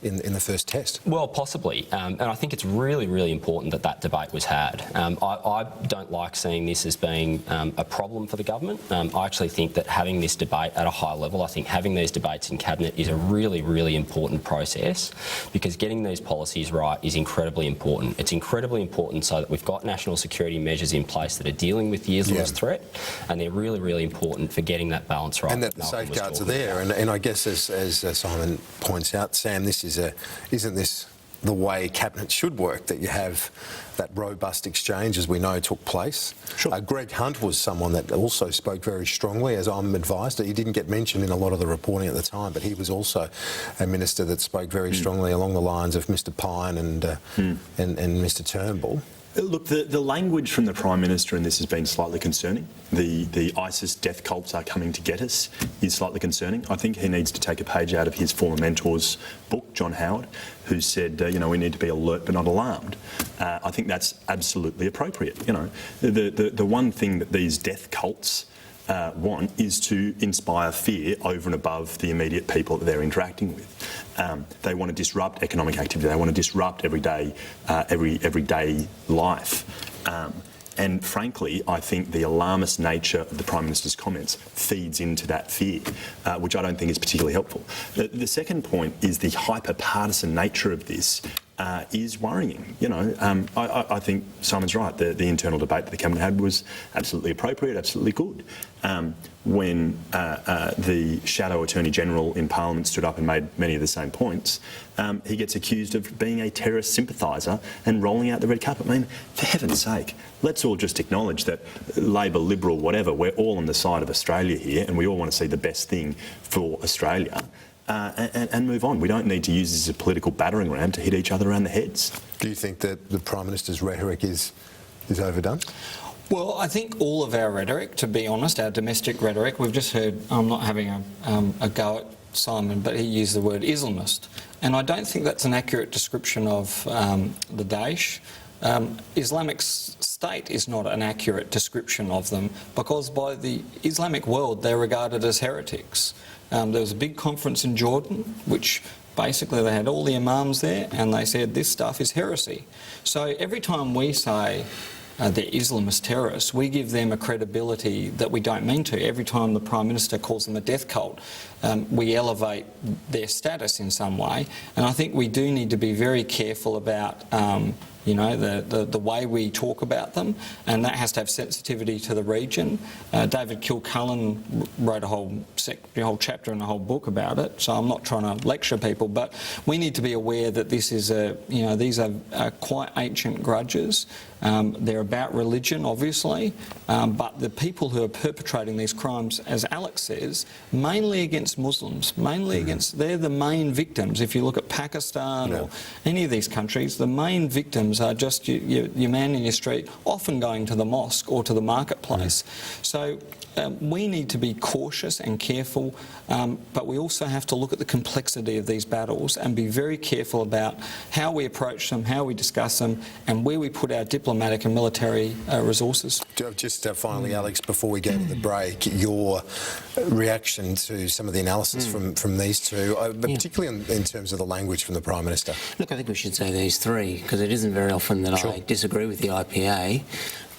in the first test? Well, possibly. And I think it's really, really important that debate was had. I don't like seeing this as being a problem for the government. I actually think that having this debate at a high level, I think having these debates in Cabinet is a really, really important process because getting these policies right is incredibly important. It's incredibly important so that we've got national security measures in place that are dealing with the Islamist threat, and they're really, really important for getting that balance right. And that the safeguards are there. And I guess, as Simon points out, Sam, isn't this the way Cabinet should work, that you have that robust exchange, as we know took place? Sure. Greg Hunt was someone that also spoke very strongly, as I'm advised. He didn't get mentioned in a lot of the reporting at the time, but he was also a minister that spoke very strongly along the lines of Mr Pyne and Mr Turnbull. Look, the language from the Prime Minister in this has been slightly concerning. The ISIS death cults are coming to get us is slightly concerning. I think he needs to take a page out of his former mentor's book, John Howard, who said, we need to be alert but not alarmed. I think that's absolutely appropriate. The one thing that these death cults want is to inspire fear over and above the immediate people that they're interacting with. They want to disrupt economic activity. They want to disrupt everyday life. And frankly, I think the alarmist nature of the Prime Minister's comments feeds into that fear, which I don't think is particularly helpful. The second point is the hyper-partisan nature of this is worrying. I think Simon's right. The internal debate that the Cabinet had was absolutely appropriate, absolutely good. When the shadow Attorney-General in Parliament stood up and made many of the same points, he gets accused of being a terrorist sympathiser and rolling out the red carpet. I mean, for heaven's sake, let's all just acknowledge that Labor, Liberal, whatever, we're all on the side of Australia here and we all want to see the best thing for Australia. And move on. We don't need to use this as a political battering ram to hit each other around the heads. Do you think that the Prime Minister's rhetoric is overdone? Well, I think all of our rhetoric, to be honest, our domestic rhetoric, we've just heard, I'm not having a go at Simon, but he used the word Islamist. And I don't think that's an accurate description of the Daesh. Islamic State is not an accurate description of them because by the Islamic world they're regarded as heretics. There was a big conference in Jordan which basically they had all the imams there and they said this stuff is heresy. So every time we say they're Islamist terrorists, we give them a credibility that we don't mean to. Every time the Prime Minister calls them a death cult, we elevate their status in some way. And I think we do need to be very careful about the way we talk about them, and that has to have sensitivity to the region. David Kilcullen wrote a whole chapter and a whole book about it, so I'm not trying to lecture people, but we need to be aware that this is these are quite ancient grudges. They're about religion, obviously, but the people who are perpetrating these crimes, as Alex says, mainly against Muslims, they're the main victims. If you look at Pakistan or any of these countries, the main victims are just your man in your street, often going to the mosque or to the marketplace. So we need to be cautious and careful, but we also have to look at the complexity of these battles and be very careful about how we approach them, how we discuss them, and where we put our diplomatic and military resources. Just finally, Alex, before we go to the break, your reaction to some of the analysis from these two, but particularly in terms of the language from the Prime Minister. Look, I think we should say these three, because it isn't very often that I disagree with the IPA.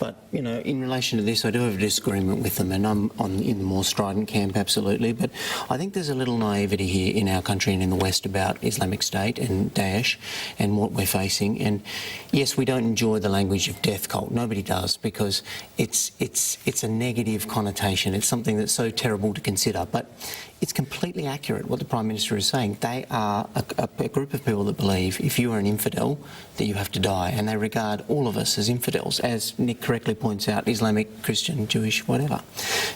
But, you know, in relation to this, I do have a disagreement with them, and I'm in the more strident camp, absolutely. But I think there's a little naivety here in our country and in the West about Islamic State and Daesh and what we're facing. And yes, we don't enjoy the language of death cult. Nobody does, because it's a negative connotation. It's something that's so terrible to consider. But it's completely accurate what the Prime Minister is saying. They are a group of people that believe if you are an infidel, that you have to die, and they regard all of us as infidels, as Nick correctly points out, Islamic, Christian, Jewish, whatever.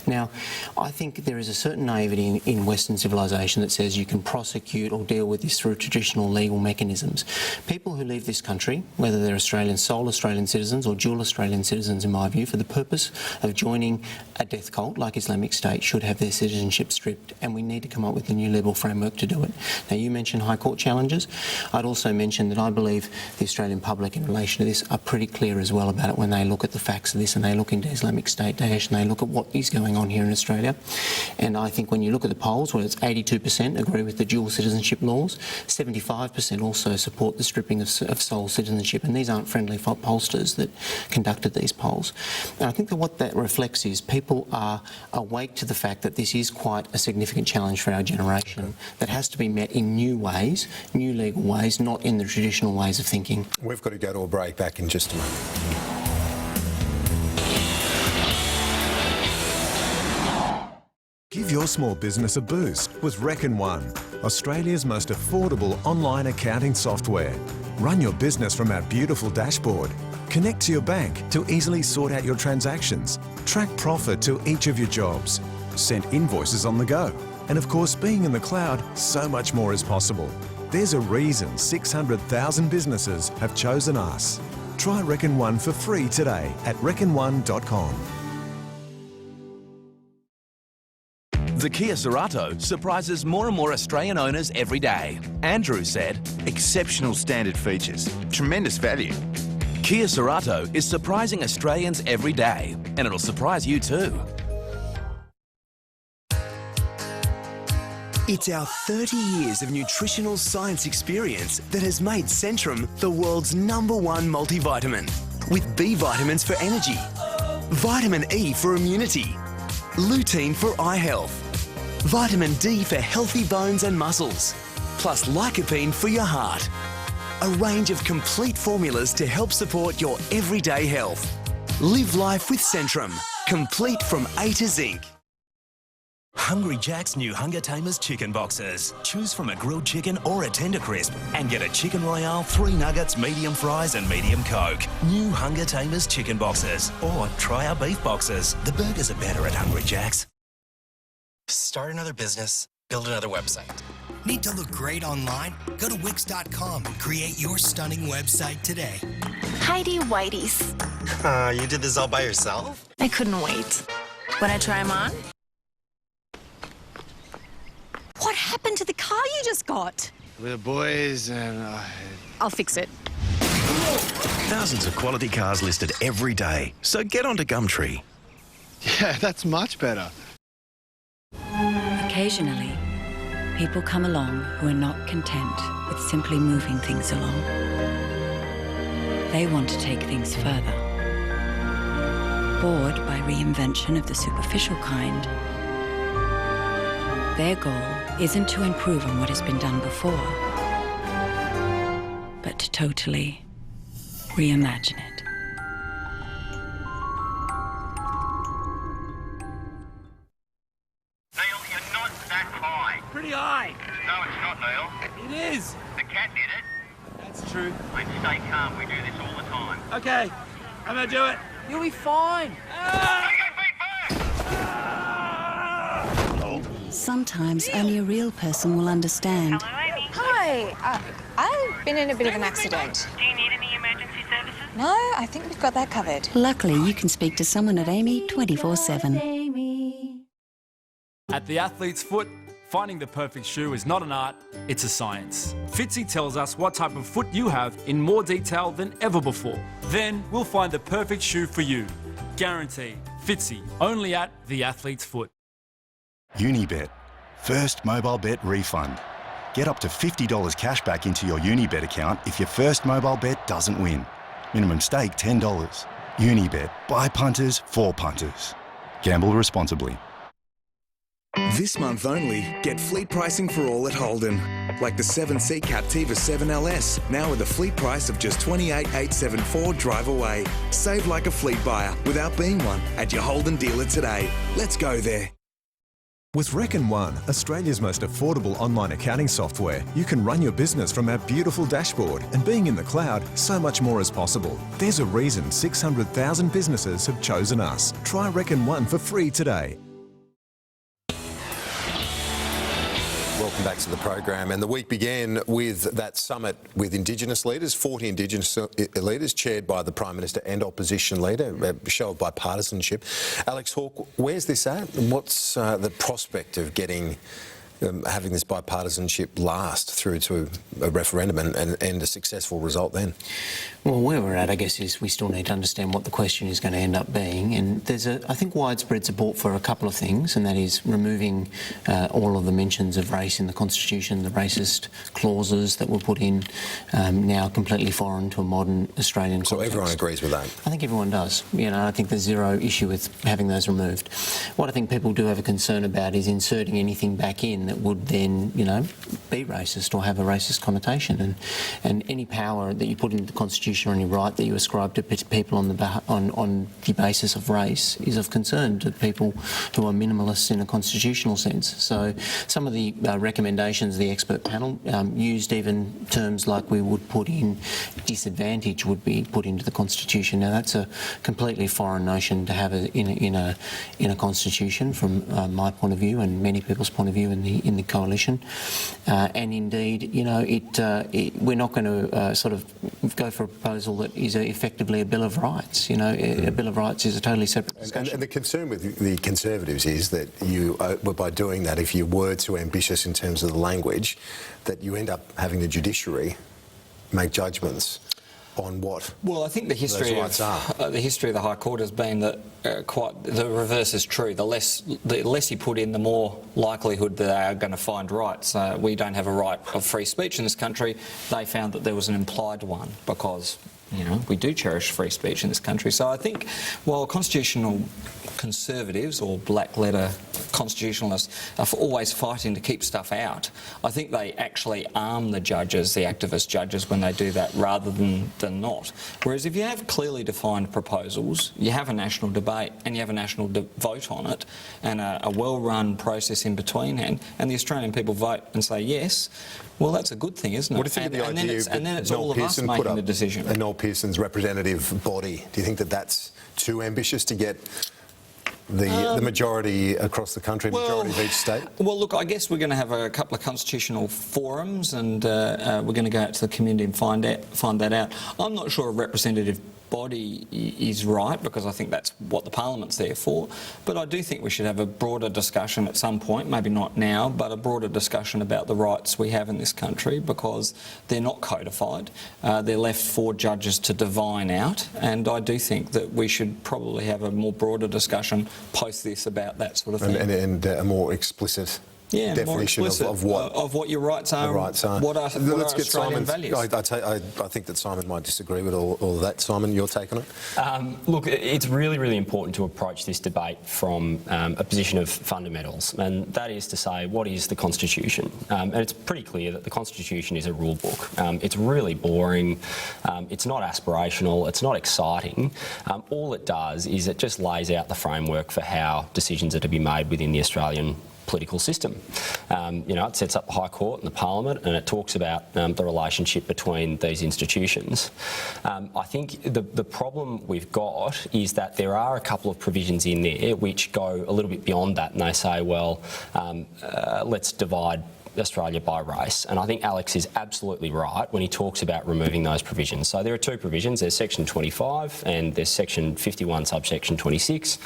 Now, I think there is a certain naivety in Western civilisation that says you can prosecute or deal with this through traditional legal mechanisms. People who leave this country, whether they're Australian, sole Australian citizens or dual Australian citizens, in my view, for the purpose of joining a death cult like Islamic State, should have their citizenship stripped, and we need to come up with a new legal framework to do it. Now, you mentioned High Court challenges. I'd also mention that I believe the Australian public in relation to this are pretty clear as well about it when they look at the facts of this and they look into Islamic State, Daesh, and they look at what is going on here in Australia. And I think when you look at the polls, where it's 82% agree with the dual citizenship laws, 75% also support the stripping of sole citizenship, and these aren't friendly pollsters that conducted these polls. And I think that what that reflects is people are awake to the fact that this is quite a significant challenge for our generation that has to be met in new ways, new legal ways, not in the traditional ways of thinking. We've got to go to a break. Back in just a moment. Give your small business a boost with Reckon One, Australia's most affordable online accounting software. Run your business from our beautiful dashboard. Connect to your bank to easily sort out your transactions. Track profit to each of your jobs. Send invoices on the go. And of course, being in the cloud, so much more is possible. There's a reason 600,000 businesses have chosen us. Try Reckon One for free today at reckonone.com. The Kia Cerato surprises more and more Australian owners every day. Andrew said, "Exceptional standard features, tremendous value." Kia Cerato is surprising Australians every day, and it'll surprise you too. It's our 30 years of nutritional science experience that has made Centrum the world's #1 multivitamin. With B vitamins for energy, vitamin E for immunity, lutein for eye health, vitamin D for healthy bones and muscles, plus lycopene for your heart. A range of complete formulas to help support your everyday health. Live life with Centrum, complete from A to Zinc. Hungry Jack's new Hunger Tamers chicken boxes. Choose from a grilled chicken or a tender crisp and get a chicken royale, 3 nuggets, medium fries and medium Coke. New Hunger Tamers chicken boxes. Or try our beef boxes. The burgers are better at Hungry Jack's. Start another business, build another website. Need to look great online? Go to Wix.com and create your stunning website today. Heidi Whitey's. You did this all by yourself? I couldn't wait. Want to try them on? What happened to the car you just got? With the boys and... I'll fix it. Thousands of quality cars listed every day. So get onto Gumtree. Yeah, that's much better. Occasionally, people come along who are not content with simply moving things along. They want to take things further. Bored by reinvention of the superficial kind, their goal isn't to improve on what has been done before, but to totally reimagine it. Pretty high. No, it's not, Neil. It is. The cat did it. That's true. Mate, stay calm. We do this all the time. Okay, I'm gonna do it. You'll be fine. Sometimes only a real person will understand. Hi, I've been in a bit of an accident. Do you need any emergency services? No, I think we've got that covered. Luckily, you can speak to someone at Amy 24/7. At the Athlete's Foot, finding the perfect shoe is not an art, it's a science. Fitzy tells us what type of foot you have in more detail than ever before. Then we'll find the perfect shoe for you. Guaranteed. Fitzy, only at the Athlete's Foot. Unibet. First mobile bet refund. Get up to $50 cash back into your Unibet account if your first mobile bet doesn't win. Minimum stake $10. Unibet. By punters for punters. Gamble responsibly. This month only, get fleet pricing for all at Holden. Like the 7-seat Captiva 7LS, now with a fleet price of just $28,874 drive away. Save like a fleet buyer without being one at your Holden dealer today. Let's go there. With Reckon One, Australia's most affordable online accounting software, you can run your business from our beautiful dashboard, and being in the cloud, so much more is possible. There's a reason 600,000 businesses have chosen us. Try Reckon One for free today. Welcome back to the program. And the week began with that summit with Indigenous leaders, 40 Indigenous leaders, chaired by the Prime Minister and opposition leader, a show of bipartisanship. Alex Hawke, where's this at? What's the prospect of having this bipartisanship last through to a referendum and a successful result then? Well, where we're at, I guess, is we still need to understand what the question is going to end up being. And there's, I think, widespread support for a couple of things, and that is removing all of the mentions of race in the Constitution, the racist clauses that were put in, now completely foreign to a modern Australian context. So everyone agrees with that? I think everyone does. You know, I think there's zero issue with having those removed. What I think people do have a concern about is inserting anything back in that would then, you know, be racist or have a racist connotation. And any power that you put into the Constitution or any right that you ascribe to people on the basis of race is of concern to people who are minimalists in a constitutional sense. So some of the recommendations of the expert panel used even terms like we would put in disadvantage would be put into the Constitution. Now that's a completely foreign notion to have in a constitution from my point of view and many people's point of view in the coalition. And indeed, you know, we're not going to sort of go for a proposal that is effectively a Bill of Rights. You know, a Bill of Rights is a totally separate discussion. And the concern with the Conservatives is that you, by doing that, if you were too ambitious in terms of the language, that you end up having the judiciary make judgments on what. Well, I think the history of the High Court has been that quite the reverse is true. The less you put in, the more likelihood that they are going to find rights. We don't have a right of free speech in this country. They found that there was an implied one because, you know, we do cherish free speech in this country. So I think while constitutional conservatives or black letter constitutionalists are always fighting to keep stuff out, I think they actually arm the judges, the activist judges, when they do that rather than not. Whereas if you have clearly defined proposals, you have a national debate and you have a national vote on it and a well-run process in between, and the Australian people vote and say yes, well, that's a good thing, isn't it? What do you think of the idea and then it's all of us making the decision. And Noel Pearson's representative body, do you think that that's too ambitious to get the majority across the country, majority of each state? Well, look, I guess we're going to have a couple of constitutional forums and we're going to go out to the community and find that out. I'm not sure a representative body is right because I think that's what the Parliament's there for, but I do think we should have a broader discussion at some point, maybe not now, but a broader discussion about the rights we have in this country because they're not codified. They're left for judges to divine out, and I do think that we should probably have a more broader discussion post this about that sort of thing. And a more explicit definition of what your rights are. What are Let's get Australian Simon's values. I think that Simon might disagree with all of that. Simon, your take on it? Look, it's really, really important to approach this debate from a position of fundamentals, and that is to say, what is the Constitution? And it's pretty clear that the Constitution is a rule book. It's really boring. It's not aspirational. It's not exciting. All it does is it just lays out the framework for how decisions are to be made within the Australian political system. You know, it sets up the High Court and the Parliament, and it talks about the relationship between these institutions. I think the problem we've got is that there are a couple of provisions in there which go a little bit beyond that, and they say, well, let's divide Australia by race. And I think Alex is absolutely right when he talks about removing those provisions. So there are two provisions. There's section 25 and there's section 51 subsection 26.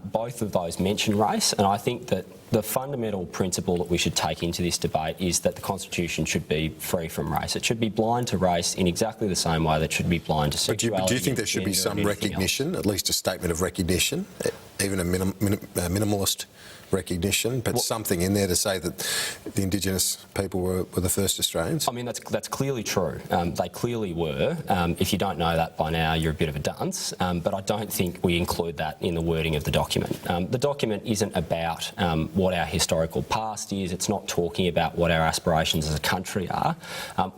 Both of those mention race, and I think that the fundamental principle that we should take into this debate is that the Constitution should be free from race. It should be blind to race in exactly the same way that it should be blind to sexuality. But do you think there should be some recognition, at least a statement of recognition, even a minimalist recognition, but something in there to say that the Indigenous people were the first Australians? I mean, that's clearly true. They clearly were. If you don't know that by now, you're a bit of a dunce. But I don't think we include that in the wording of the document. The document isn't about what our historical past is. It's not talking about what our aspirations as a country are.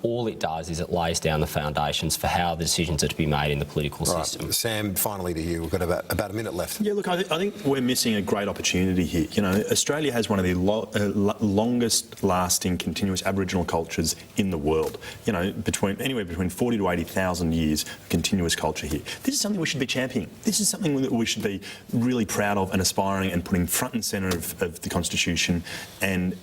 All it does is it lays down the foundations for how the decisions are to be made in the political system. Sam, finally to you. We've got about a minute left. Yeah, look, I think we're missing a great opportunity here. You know, Australia has one of the longest-lasting continuous Aboriginal cultures in the world. You know, anywhere between 40 to 80,000 years of continuous culture here. This is something we should be championing. This is something that we should be really proud of and aspiring and putting front and centre of the Constitution. And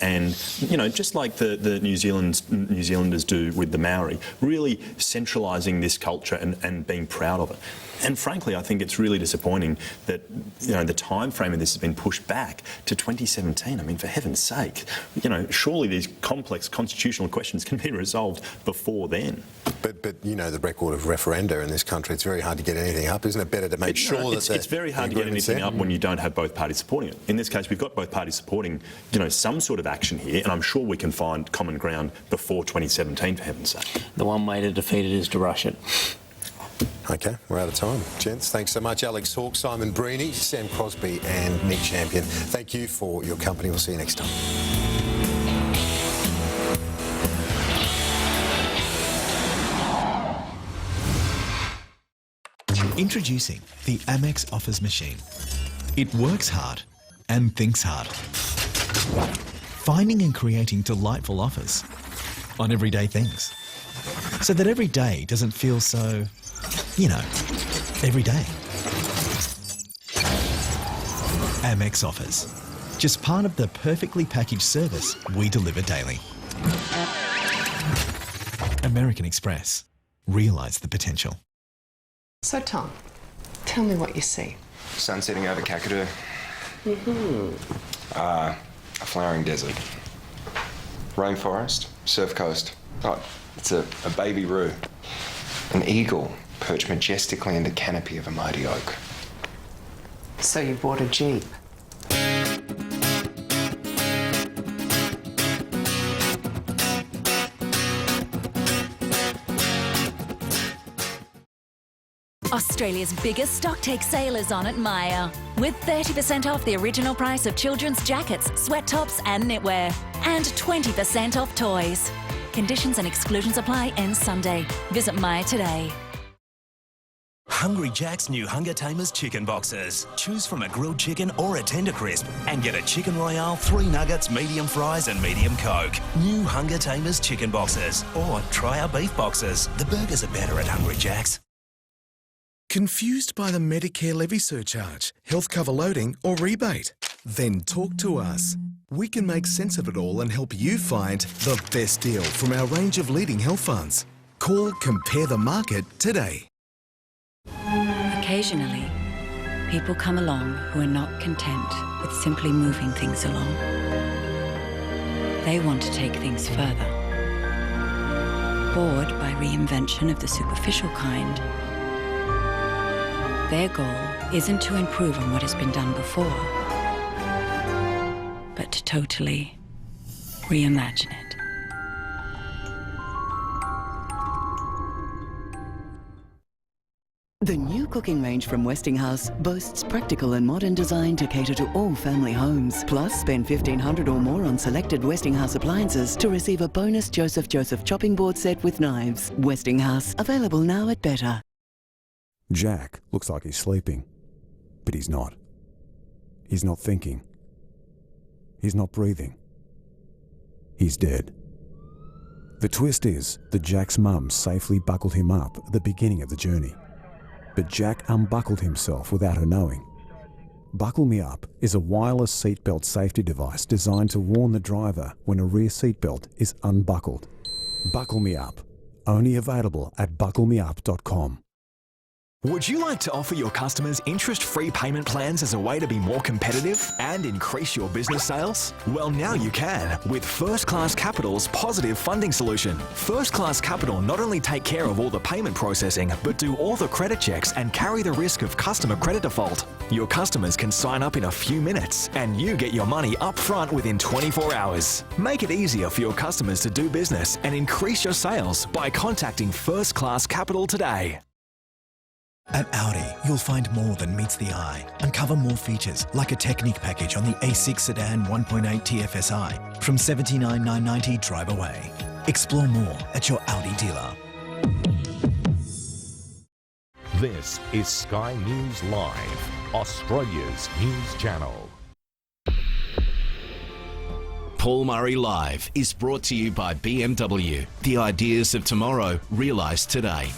you know, just like the New Zealanders do with the Maori, really centralising this culture and being proud of it. And frankly, I think it's really disappointing that, you know, the time frame of this has been pushed back to 2017. I mean, for heaven's sake, you know, surely these complex constitutional questions can be resolved before then. But you know the record of referenda in this country. It's very hard to get anything up. Isn't it better to make sure that it's very hard to get anything up when you don't have both parties supporting it. In this case, we've got both parties supporting, you know, some sort of action here, and I'm sure we can find common ground before 2017, for heaven's sake. The one way to defeat it is to rush it. Okay, we're out of time. Gents, thanks so much. Alex Hawke, Simon Breeny, Sam Crosby and Nick Champion. Thank you for your company. We'll see you next time. Introducing the Amex Offers Machine. It works hard and thinks hard. Finding and creating delightful offers on everyday things. So that every day doesn't feel so, you know, every day. Amex Offers. Just part of the perfectly packaged service we deliver daily. American Express. Realise the potential. So, Tom, tell me what you see. Sun setting over Kakadu. A flowering desert. Rainforest. Surf coast. Oh, it's a baby roo. An eagle perched majestically in the canopy of a mighty oak. So you bought a Jeep. Australia's biggest stocktake sale is on at Myer, with 30% off the original price of children's jackets, sweat tops and knitwear, and 20% off toys. Conditions and exclusions apply. Ends Sunday. Visit Myer today. Hungry Jack's new Hunger Tamers chicken boxes. Choose from a grilled chicken or a tender crisp and get a chicken royale, 3 nuggets, medium fries and medium Coke. New Hunger Tamers chicken boxes. Or try our beef boxes. The burgers are better at Hungry Jack's. Confused by the Medicare levy surcharge, health cover loading or rebate? Then talk to us. We can make sense of it all and help you find the best deal from our range of leading health funds. Call Compare the Market today. Occasionally, people come along who are not content with simply moving things along. They want to take things further. Bored by reinvention of the superficial kind, their goal isn't to improve on what has been done before, but to totally reimagine it. The new cooking range from Westinghouse boasts practical and modern design to cater to all family homes. Plus, spend $1,500 or more on selected Westinghouse appliances to receive a bonus Joseph chopping board set with knives. Westinghouse, available now at Better. Jack looks like he's sleeping, but he's not. He's not thinking. He's not breathing. He's dead. The twist is that Jack's mum safely buckled him up at the beginning of the journey. But Jack unbuckled himself without her knowing. Buckle Me Up is a wireless seatbelt safety device designed to warn the driver when a rear seatbelt is unbuckled. Buckle Me Up, only available at bucklemeup.com. Would you like to offer your customers interest-free payment plans as a way to be more competitive and increase your business sales? Well, now you can with First Class Capital's positive funding solution. First Class Capital not only take care of all the payment processing, but do all the credit checks and carry the risk of customer credit default. Your customers can sign up in a few minutes and you get your money up front within 24 hours. Make it easier for your customers to do business and increase your sales by contacting First Class Capital today. At Audi, you'll find more than meets the eye. Uncover more features like a Technique package on the A6 sedan 1.8 TFSI from $79,990 drive away. Explore more at your Audi dealer. This is Sky News Live, Australia's news channel. Paul Murray Live is brought to you by BMW. The ideas of tomorrow realised today.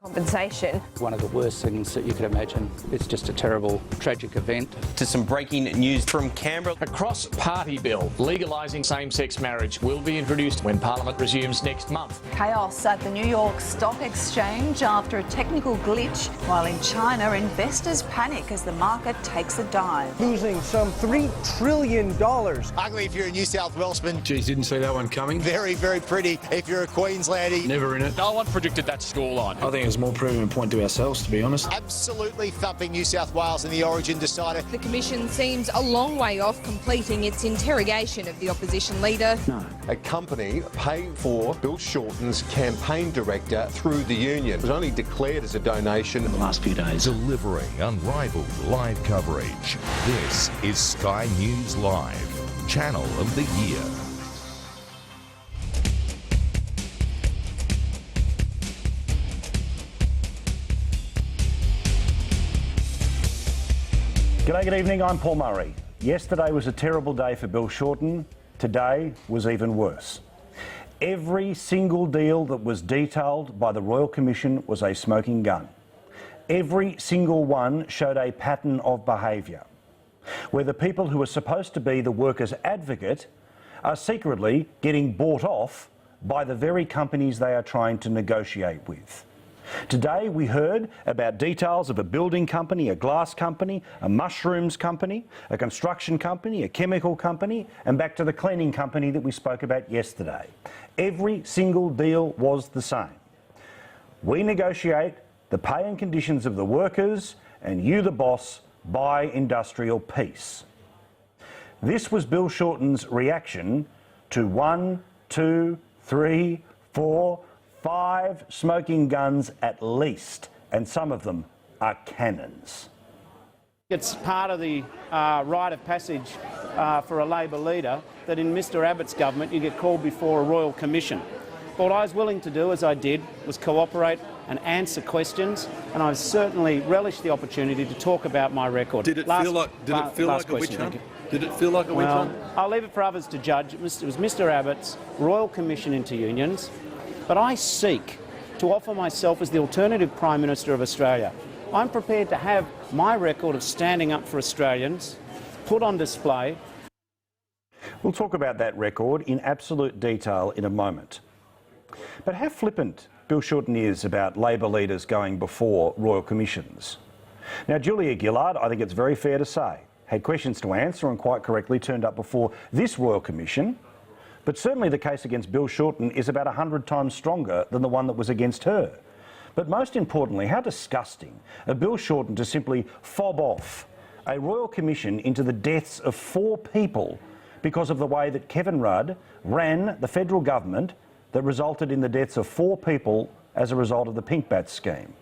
Compensation. One of the worst things that you could imagine. It's just a terrible, tragic event. To some breaking news from Canberra. A cross-party bill legalising same-sex marriage will be introduced when Parliament resumes next month. Chaos at the New York Stock Exchange after a technical glitch, while in China investors panic as the market takes a dive. Losing some $3 trillion. Ugly if you're a New South Welshman. Geez, didn't see that one coming. Very, very pretty if you're a Queenslander. Never in it. No one predicted that scoreline. I think it's more proving a point to ourselves, to be honest. Absolutely thumping New South Wales in the Origin decider. The Commission seems a long way off completing its interrogation of the opposition leader. No. A company paid for Bill Shorten's campaign director through the union. It was only declared as a donation in the last few days. Delivering unrivaled live coverage. This is Sky News Live, Channel of the Year. G'day, good evening, I'm Paul Murray. Yesterday was a terrible day for Bill Shorten. Today was even worse. Every single deal that was detailed by the Royal Commission was a smoking gun. Every single one showed a pattern of behaviour, where the people who are supposed to be the workers' advocate are secretly getting bought off by the very companies they are trying to negotiate with. Today we heard about details of a building company, a glass company, a mushrooms company, a construction company, a chemical company, and back to the cleaning company that we spoke about yesterday. Every single deal was the same. We negotiate the pay and conditions of the workers, and you, the boss, buy industrial peace. This was Bill Shorten's reaction to 1, 2, 3, 4, 5 smoking guns at least, and some of them are cannons. It's part of the rite of passage for a Labor leader that in Mr Abbott's government you get called before a Royal Commission. But what I was willing to do, as I did, was cooperate and answer questions, and I certainly relished the opportunity to talk about my record. Did it feel like a witch hunt? Did it feel like a witch hunt? I'll leave it for others to judge. It was Mr Abbott's Royal Commission into Unions. But I seek to offer myself as the alternative Prime Minister of Australia. I'm prepared to have my record of standing up for Australians put on display. We'll talk about that record in absolute detail in a moment. But how flippant Bill Shorten is about Labor leaders going before Royal Commissions. Now, Julia Gillard, I think it's very fair to say, had questions to answer and quite correctly turned up before this Royal Commission. But certainly the case against Bill Shorten is about 100 times stronger than the one that was against her. But most importantly, how disgusting of Bill Shorten to simply fob off a Royal Commission into the deaths of 4 people because of the way that Kevin Rudd ran the federal government that resulted in the deaths of 4 people as a result of the Pink Bat scheme.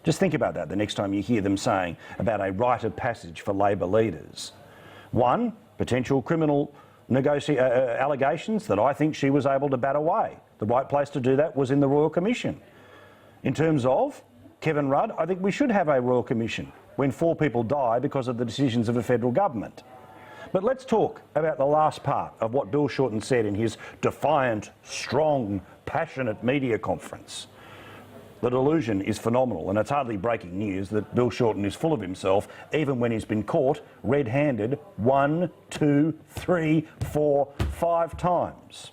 Just think about that the next time you hear them saying about a rite of passage for Labor leaders. 1, potential criminal allegations that I think she was able to bat away. The right place to do that was in the Royal Commission. In terms of Kevin Rudd, I think we should have a Royal Commission when 4 people die because of the decisions of a federal government. But let's talk about the last part of what Bill Shorten said in his defiant, strong, passionate media conference. The delusion is phenomenal, and it's hardly breaking news that Bill Shorten is full of himself, even when he's been caught red-handed 1, 2, 3, 4, 5 times.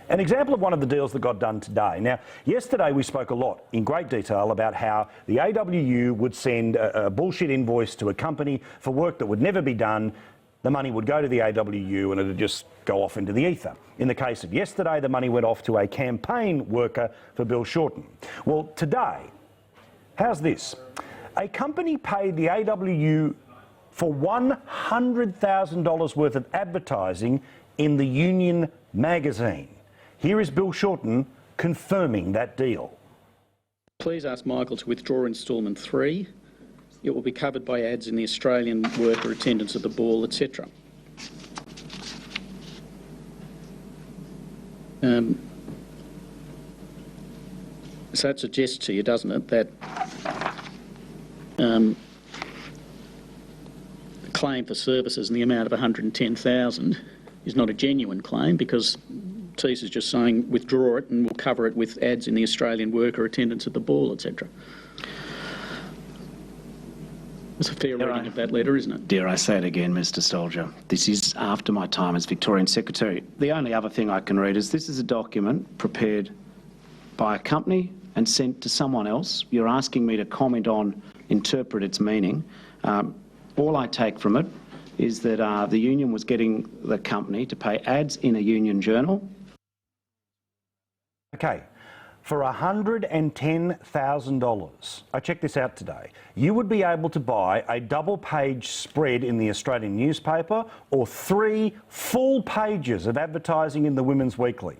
An example of one of the deals that got done today. Now, yesterday we spoke a lot in great detail about how the AWU would send a bullshit invoice to a company for work that would never be done. The money would go to the AWU and it would just go off into the ether. In the case of yesterday, the money went off to a campaign worker for Bill Shorten. Well, today, how's this? A company paid the AWU for $100,000 worth of advertising in the Union magazine. Here is Bill Shorten confirming that deal. Please ask Michael to withdraw instalment 3. It will be covered by ads in the Australian Worker, attendance at the ball, etc. So it suggests to you, doesn't it, that the claim for services in the amount of $110,000 is not a genuine claim, because Tees is just saying withdraw it and we'll cover it with ads in the Australian Worker, attendance at the ball, etc. It's a fair reading of that letter, isn't it? Dare I say it again, Mr. Stolger? This is after my time as Victorian Secretary. The only other thing I can read is this is a document prepared by a company and sent to someone else. You're asking me to comment on, interpret its meaning. All I take from it is that the union was getting the company to pay ads in a union journal. Okay, for $110,000, I checked this out today, you would be able to buy a double-page spread in the Australian newspaper or 3 full pages of advertising in the Women's Weekly.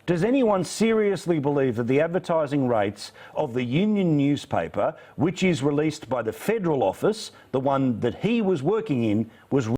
Does anyone seriously believe that the advertising rates of the union newspaper, which is released by the federal office, the one that he was working in, was